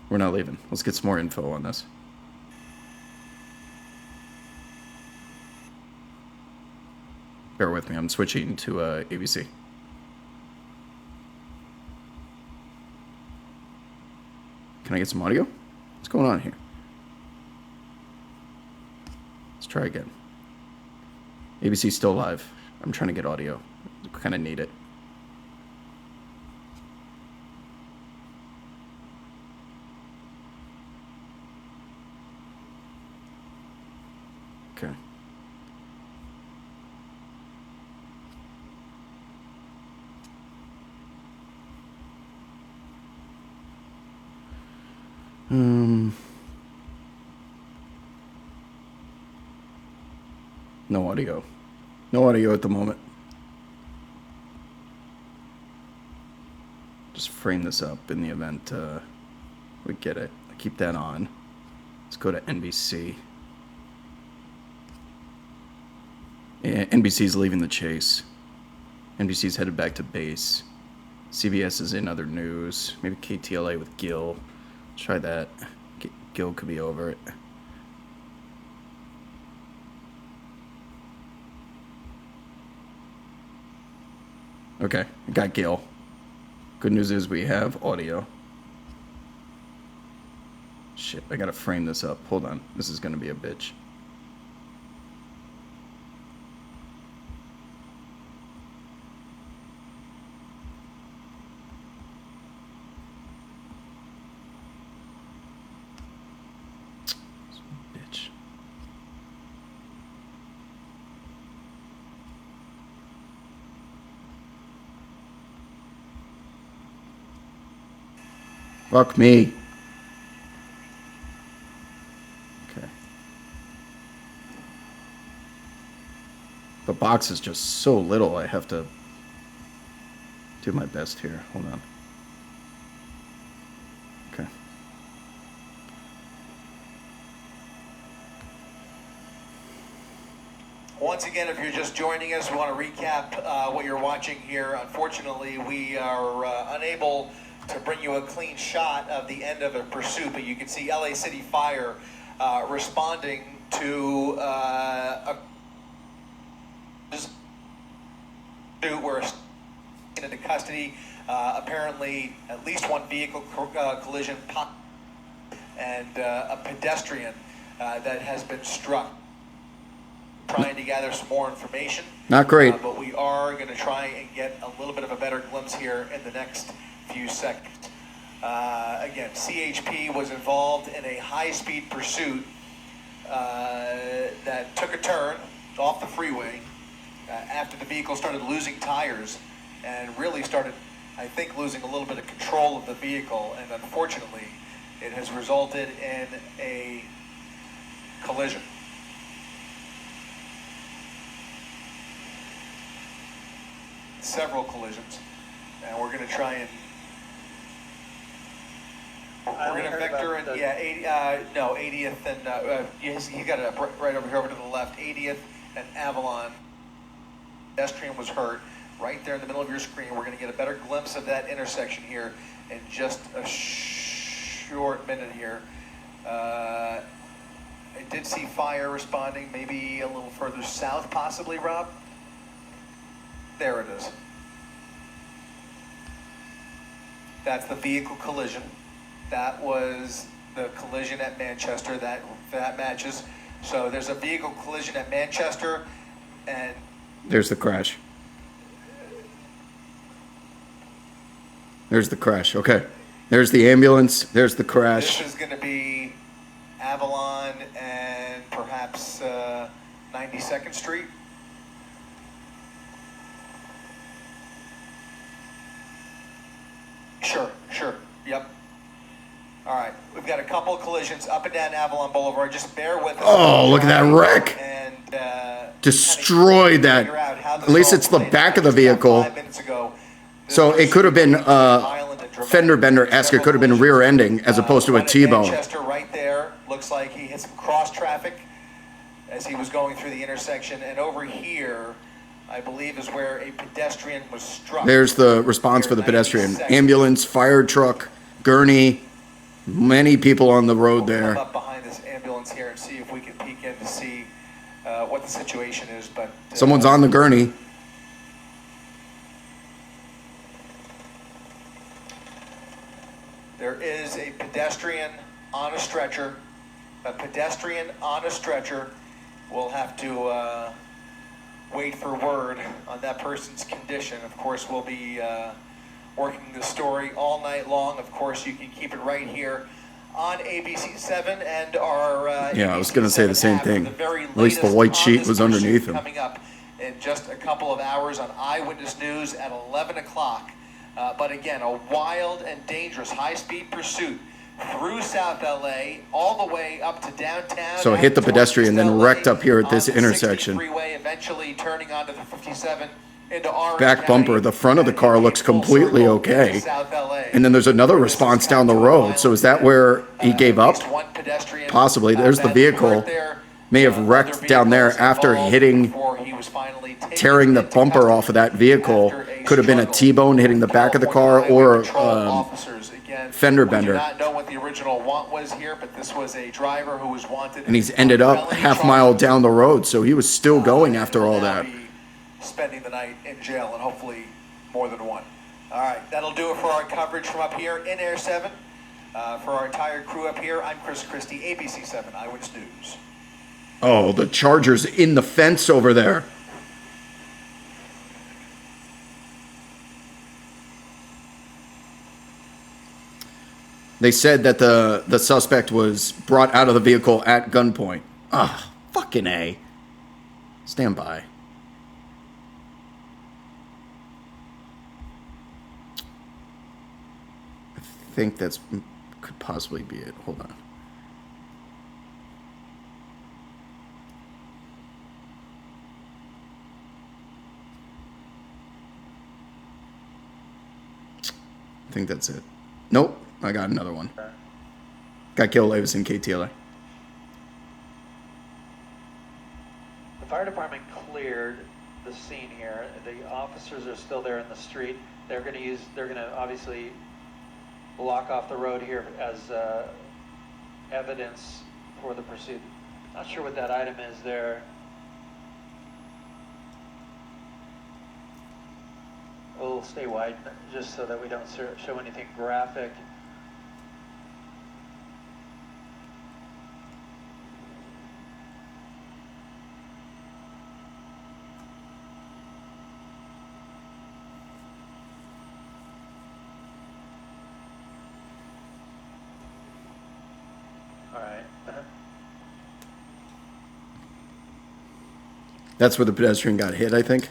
We're not leaving. Let's get some more info on this. Bear with me. I'm switching to ABC. Can I get some audio? What's going on here? Let's try again. ABC's still live. I'm trying to get audio. I kind of need it. Okay. No audio. No audio at the moment. Just frame this up in the event we get it. Keep that on. Let's go to NBC. Yeah, NBC's leaving the chase. NBC's headed back to base. CBS is in other news. Maybe KTLA with Gil. Try that. Gil could be over it. Okay, I got Gil. Good news is we have audio. Shit, I gotta frame this up. Hold on. This is gonna be a bitch. Bitch. Fuck me. Okay. The box is just so little, I have to do my best here. Hold on. Okay. Once again, if you're just joining us, we want to recap what you're watching here. Unfortunately, we are unable to bring you a clean shot of the end of a pursuit, but you can see LA City Fire responding to a pursuit where into custody. Apparently, at least one vehicle collision and a pedestrian that has been struck. Trying to gather some more information. Not great. But we are going to try and get a little bit of a better glimpse here in the next few seconds. Again, CHP was involved in a high-speed pursuit that took a turn off the freeway after the vehicle started losing tires and really started, I think, losing a little bit of control of the vehicle. And unfortunately, it has resulted in a collision. Several collisions, and we're going to try and we're going to vector and 80th and he got it right over here over to the left. 80th and Avalon. Pedestrian was hurt right there in the middle of your screen. We're going to get a better glimpse of that intersection here in just a short minute here. I did see fire responding, maybe a little further south, possibly, Rob. There it is. That's the vehicle collision. That was the collision at Manchester. That matches. So there's a vehicle collision at Manchester, and There's the crash. There's the crash. Okay. There's the ambulance. There's the crash. This is going to be Avalon and perhaps 92nd Street. Sure. Yep. All right. We've got a couple of collisions up and down Avalon Boulevard. Just bear with us. Oh, look at that wreck. And Destroyed that. At least it's the back of the vehicle. 5 minutes ago. So it could have been fender bender-esque. It could have been rear ending as opposed to a T-bone. Manchester right there. Looks like he hit some cross traffic as he was going through the intersection. And over here, I believe, is where a pedestrian was struck. There's the response for the pedestrian. Ambulance, fire truck, gurney, many people on the road We'll there. come up behind this ambulance here and see if we can peek in to see what the situation is. But Someone's on the gurney. there is a pedestrian on a stretcher. A pedestrian on a stretcher. We'll have to wait for word on that person's condition. Of course, we'll be working the story all night long. Of course, you can keep it right here on ABC7 and our Yeah, I was going to say the same app. thing. The very At least the latest white on sheet this was underneath him. coming up in just a couple of hours on Eyewitness News at 11 o'clock. But again, a wild and dangerous high-speed pursuit through South LA, all the way up to downtown. So it hit the towards pedestrian, then LA, wrecked up here at this onto the 60 intersection. Freeway, eventually turning onto the 57 into Orange Back bumper, County, the front of the and car hitting looks full completely circle okay. into South LA. And then there's another This response has down the come to a road. violent So is that end. where he gave At up? least one pedestrian, Possibly. There's the badly vehicle. hurt there. May have Other wrecked down there vehicles after involved hitting, before he was finally taken tearing the into bumper custody off of that vehicle. after a Could have been a struggle. T-bone hitting the back of the car or Officers, again, fender we bender. do not know what the original want was here, but this was a driver who was wanted. And he's ended up felony half mile charges. down the road. So he was still going And after will all now that. be spending the night in jail, and hopefully more than one. All right, that'll do it for our coverage from up here in Air 7. For our entire crew up here, I'm Chris Christie, ABC 7 Eyewitness News. Oh, the Charger's in the fence over there. They said that the suspect was brought out of the vehicle at gunpoint. Ah, fucking A. Stand by. I think that's could possibly be it. Hold on. I think that's it. Nope, I got another one. Got killed. I was in KTLA. The fire department cleared the scene here. The officers are still there in the street. They're going to obviously block off the road here as evidence for the pursuit. Not sure what that item is there. We'll stay wide just so that we don't show anything graphic. All right. That's where the pedestrian got hit, I think.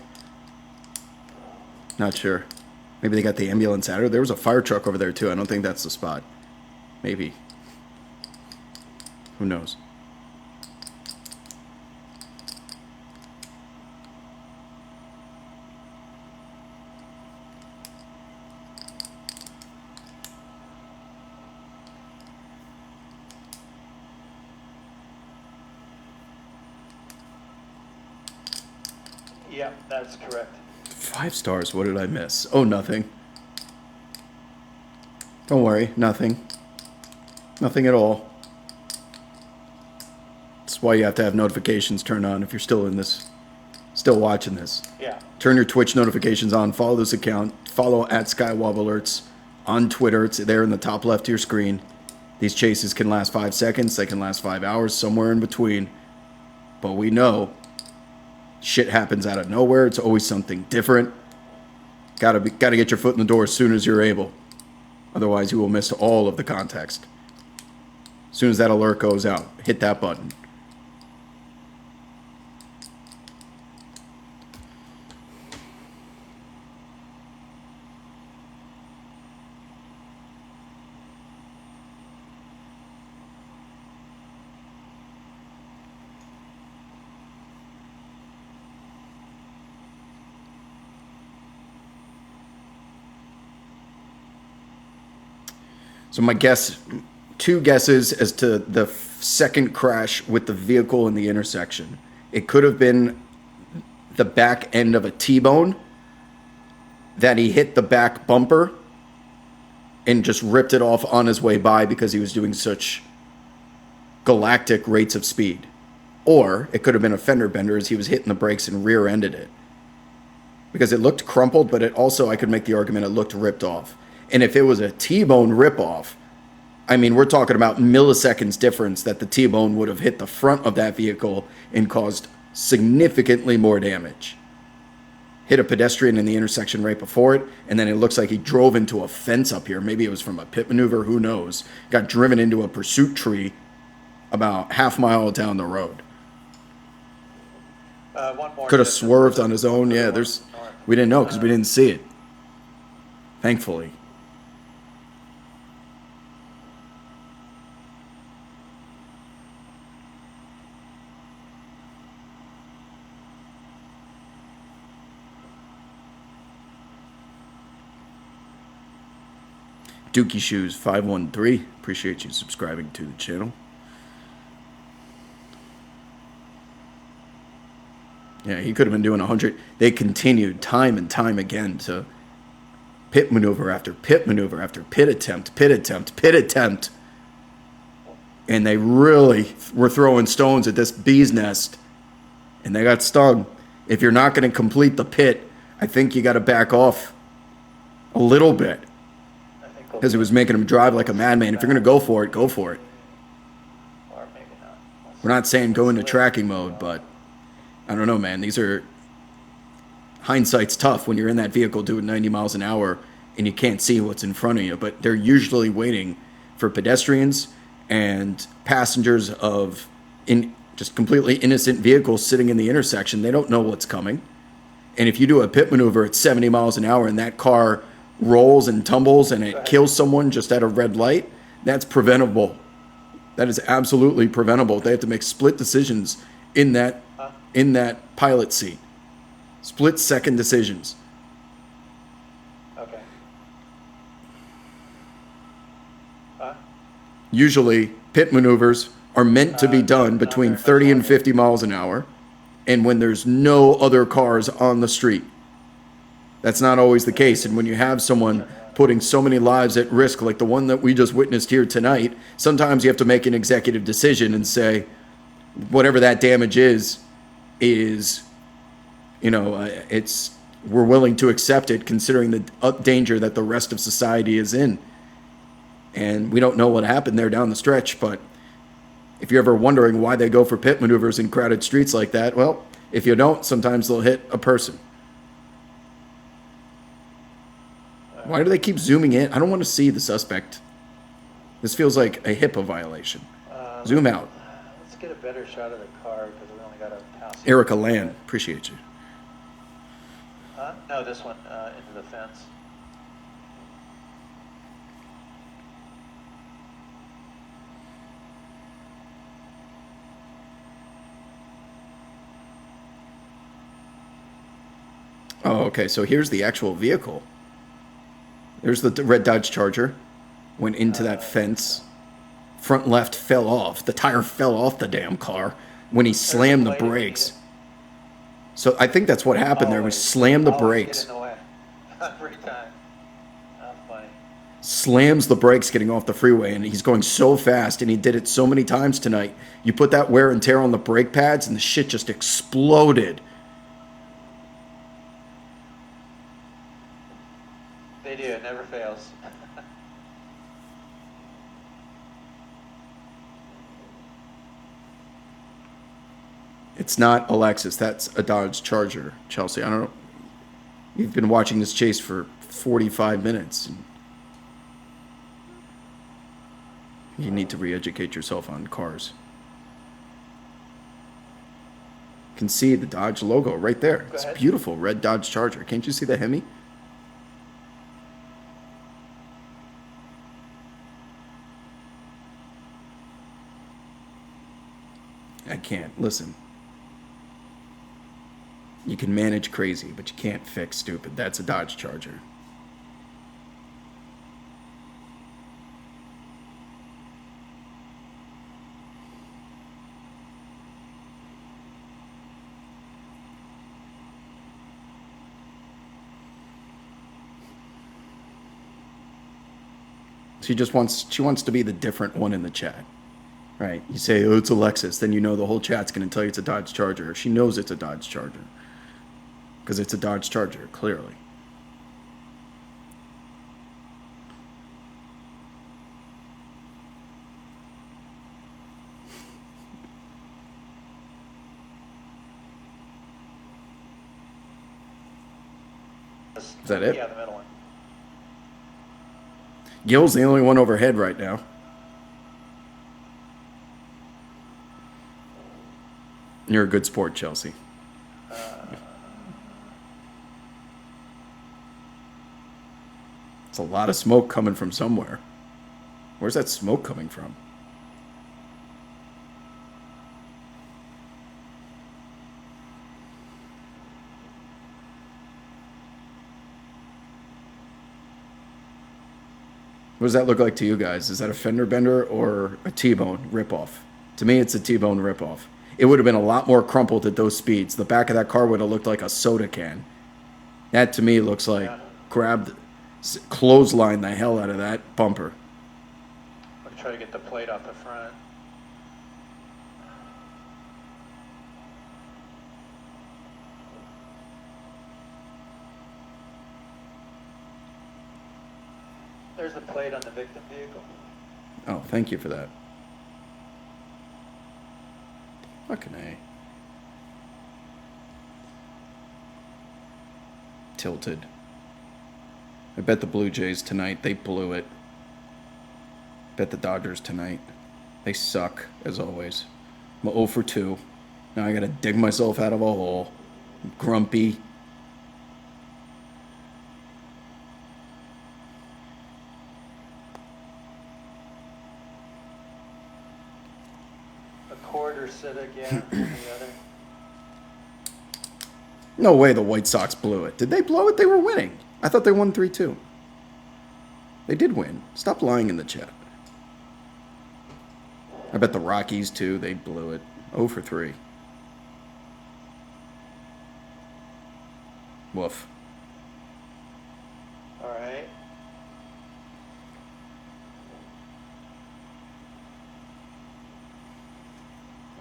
Not sure. Maybe they got the ambulance out. Or there was a fire truck over there, too. I don't think that's the spot. Maybe. Who knows? Yeah, that's correct. 5 stars. What did I miss? Oh, nothing. Don't worry. Nothing. Nothing at all. That's why you have to have notifications turned on if you're still in this, still watching this. Yeah. Turn your Twitch notifications on. Follow this account. Follow at Skywob Alerts on Twitter. It's there in the top left of your screen. These chases can last 5 seconds. They can last 5 hours, somewhere in between. But we know shit happens out of nowhere. It's always something different. Gotta get your foot in the door as soon as you're able. Otherwise, you will miss all of the context. As soon as that alert goes out, hit that button. So my guess, 2 guesses as to the second crash with the vehicle in the intersection. It could have been the back end of a T-bone, that he hit the back bumper and just ripped it off on his way by because he was doing such galactic rates of speed. Or it could have been a fender bender as he was hitting the brakes and rear-ended it. Because it looked crumpled, but it also, I could make the argument, it looked ripped off. And if it was a T-bone rip-off, I mean, we're talking about milliseconds difference that the T-bone would have hit the front of that vehicle and caused significantly more damage. Hit a pedestrian in the intersection right before it, and then it looks like he drove into a fence up here. Maybe it was from a pit maneuver, who knows. Got driven into a pursuit tree about half mile down the road. One more. Could have swerved on his own. Yeah, we didn't know because we didn't see it. Thankfully. Dookie Shoes 513. Appreciate you subscribing to the channel. Yeah, he could have been doing 100. They continued time and time again to pit maneuver after pit maneuver after pit attempt, pit attempt, pit attempt. And they really were throwing stones at this bee's nest. And they got stung. If you're not going to complete the pit, I think you got to back off a little bit. Because it was making him drive like a madman. If you're going to go for it, go for it. Or maybe not. We're not saying go into tracking mode, but I don't know, man. These are... Hindsight's tough when you're in that vehicle doing 90 miles an hour and you can't see what's in front of you. But they're usually waiting for pedestrians and passengers of just completely innocent vehicles sitting in the intersection. They don't know what's coming. And if you do a pit maneuver at 70 miles an hour and that car rolls and tumbles and it kills someone just at a red light, that's preventable. That is absolutely preventable. They have to make split decisions in that pilot seat. Split second decisions. Okay. Usually pit maneuvers are meant to be done between 30 and 50 miles an hour and when there's no other cars on the street. That's not always the case. And when you have someone putting so many lives at risk like the one that we just witnessed here tonight, sometimes you have to make an executive decision and say, whatever that damage is, we're willing to accept it considering the danger that the rest of society is in. And we don't know what happened there down the stretch, but if you're ever wondering why they go for pit maneuvers in crowded streets like that, well, if you don't, sometimes they'll hit a person. Why do they keep zooming in? I don't want to see the suspect. This feels like a HIPAA violation. Zoom out. Let's get a better shot of the car because we only got a pass. Erica Land, appreciate you. No, this one into the fence. Oh, okay, so here's the actual vehicle. There's the red Dodge Charger. Went into that fence. Front left fell off. The tire fell off the damn car when he slammed the brakes. So I think that's what happened there. We slammed the brakes. Every time. How funny. Slams the brakes getting off the freeway, and he's going so fast, and he did it so many times tonight. You put that wear and tear on the brake pads, and the shit just exploded. They do. It never fails. It's not a Lexus. That's a Dodge Charger, Chelsea. I don't know. You've been watching this chase for 45 minutes. You need to re-educate yourself on cars. You can see the Dodge logo right there. It's ahead. beautiful, red Dodge Charger. Can't you see the Hemi? I can't. Listen. You can manage crazy, but you can't fix stupid. That's a Dodge Charger. She wants to be the different one in the chat. Right. You say, oh, it's a Lexus, then you know the whole chat's going to tell you it's a Dodge Charger. She knows it's a Dodge Charger. Because it's a Dodge Charger, clearly. Is that it? Yeah, the middle one. Gil's the only one overhead right now. You're a good sport, Chelsea. It's a lot of smoke coming from somewhere. Where's that smoke coming from? What does that look like to you guys? Is that a fender bender or a T-bone ripoff? To me, it's a T-bone ripoff. It would have been a lot more crumpled at those speeds. The back of that car would have looked like a soda can. That, to me, looks like grabbed, clothesline the hell out of that bumper. I'll try to get the plate off the front. There's the plate on the victim vehicle. Oh, thank you for that. Fucking A. Tilted. I bet the Blue Jays tonight, they blew it. Bet the Dodgers tonight. They suck, as always. I'm 0 for 2. Now I gotta dig myself out of a hole. I'm grumpy. Quarter Civic, yeah, and the other. No way the White Sox blew it. Did they blow it? They were winning. I thought they won 3-2. They did win. Stop lying in the chat. I bet the Rockies, too, they blew it. 0 for 3. Woof. All right.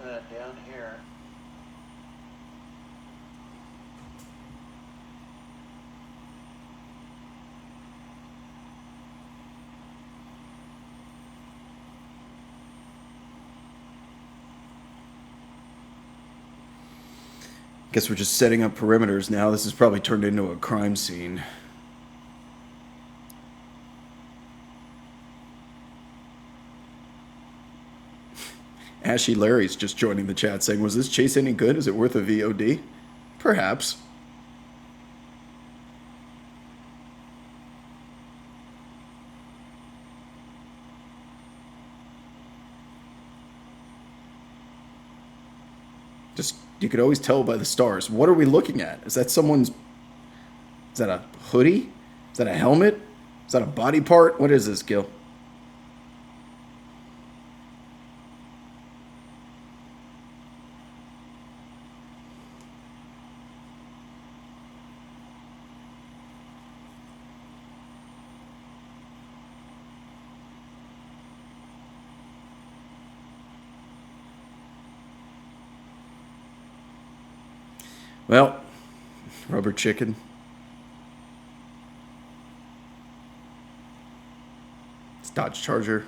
And then down here. Guess we're just setting up perimeters now. This has probably turned into a crime scene. Ashy Larry's just joining the chat saying, was this chase any good? Is it worth a VOD? Perhaps. Just, you could always tell by the stars. What are we looking at? Is that someone's... Is that a hoodie? Is that a helmet? Is that a body part? What is this, Gil? Well, rubber chicken. It's Dodge Charger.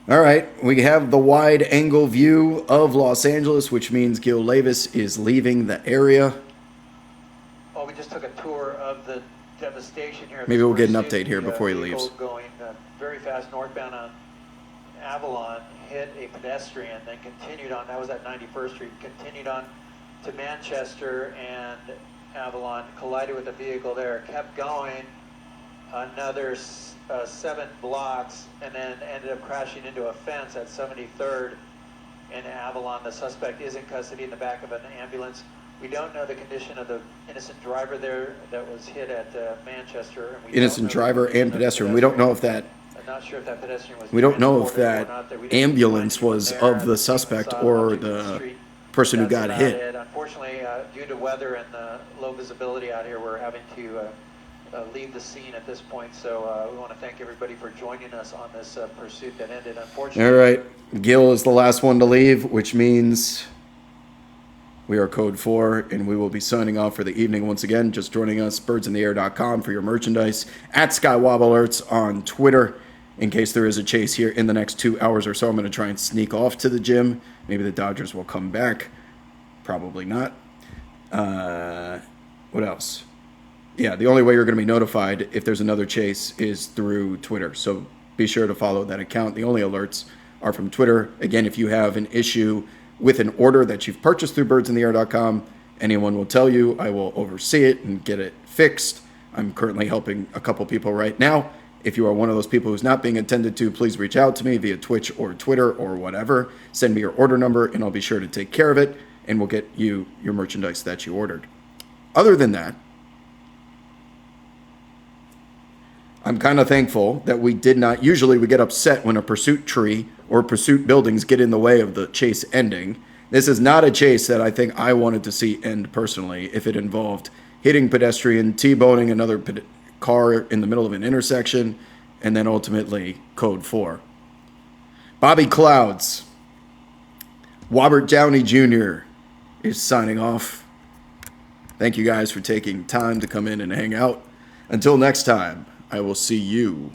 All right, we have the wide angle view of Los Angeles, which means Gil Levis is leaving the area. Well, we just took a tour of the devastation here. Maybe we'll get an Pursuit. update here The, before he vehicle leaves. Going very fast northbound on Avalon, hit a pedestrian, then continued on, that was at 91st Street, continued on to Manchester and Avalon, collided with a vehicle there, kept going another 7 blocks, and then ended up crashing into a fence at 73rd in Avalon. The suspect is in custody in the back of an ambulance. We don't know the condition of the innocent driver there that was hit at Manchester. And we Innocent driver and pedestrian. We don't know if that. I'm not sure if that pedestrian was. We don't know if transported or that not, we didn't ambulance find anyone was there. of the suspect Saw or walking the street. person who That's got about hit. it. Unfortunately, due to weather and the low visibility out here, we're having to leave the scene at this point. So we want to thank everybody for joining us on this pursuit that ended, unfortunately. All right, Gil is the last one to leave, which means we are Code 4, and we will be signing off for the evening once again. Just joining us, birdsintheair.com for your merchandise, at Skywob Alerts on Twitter. In case there is a chase here in the next 2 hours or so, I'm going to try and sneak off to the gym. Maybe the Dodgers will come back. Probably not. What else? Yeah, the only way you're going to be notified if there's another chase is through Twitter. So be sure to follow that account. The only alerts are from Twitter. Again, if you have an issue with an order that you've purchased through birdsintheair.com, anyone will tell you. I will oversee it and get it fixed. I'm currently helping a couple people right now. If you are one of those people who's not being attended to, please reach out to me via Twitch or Twitter or whatever. Send me your order number, and I'll be sure to take care of it, and we'll get you your merchandise that you ordered. Other than that, I'm kind of thankful that we did not. Usually we get upset when a pursuit tree or pursuit buildings get in the way of the chase ending. This is not a chase that I think I wanted to see end personally if it involved hitting pedestrian, T-boning another car in the middle of an intersection, and then ultimately Code 4. Bobby Clouds, Robert Downey Jr. is signing off. Thank you guys for taking time to come in and hang out. Until next time, I will see you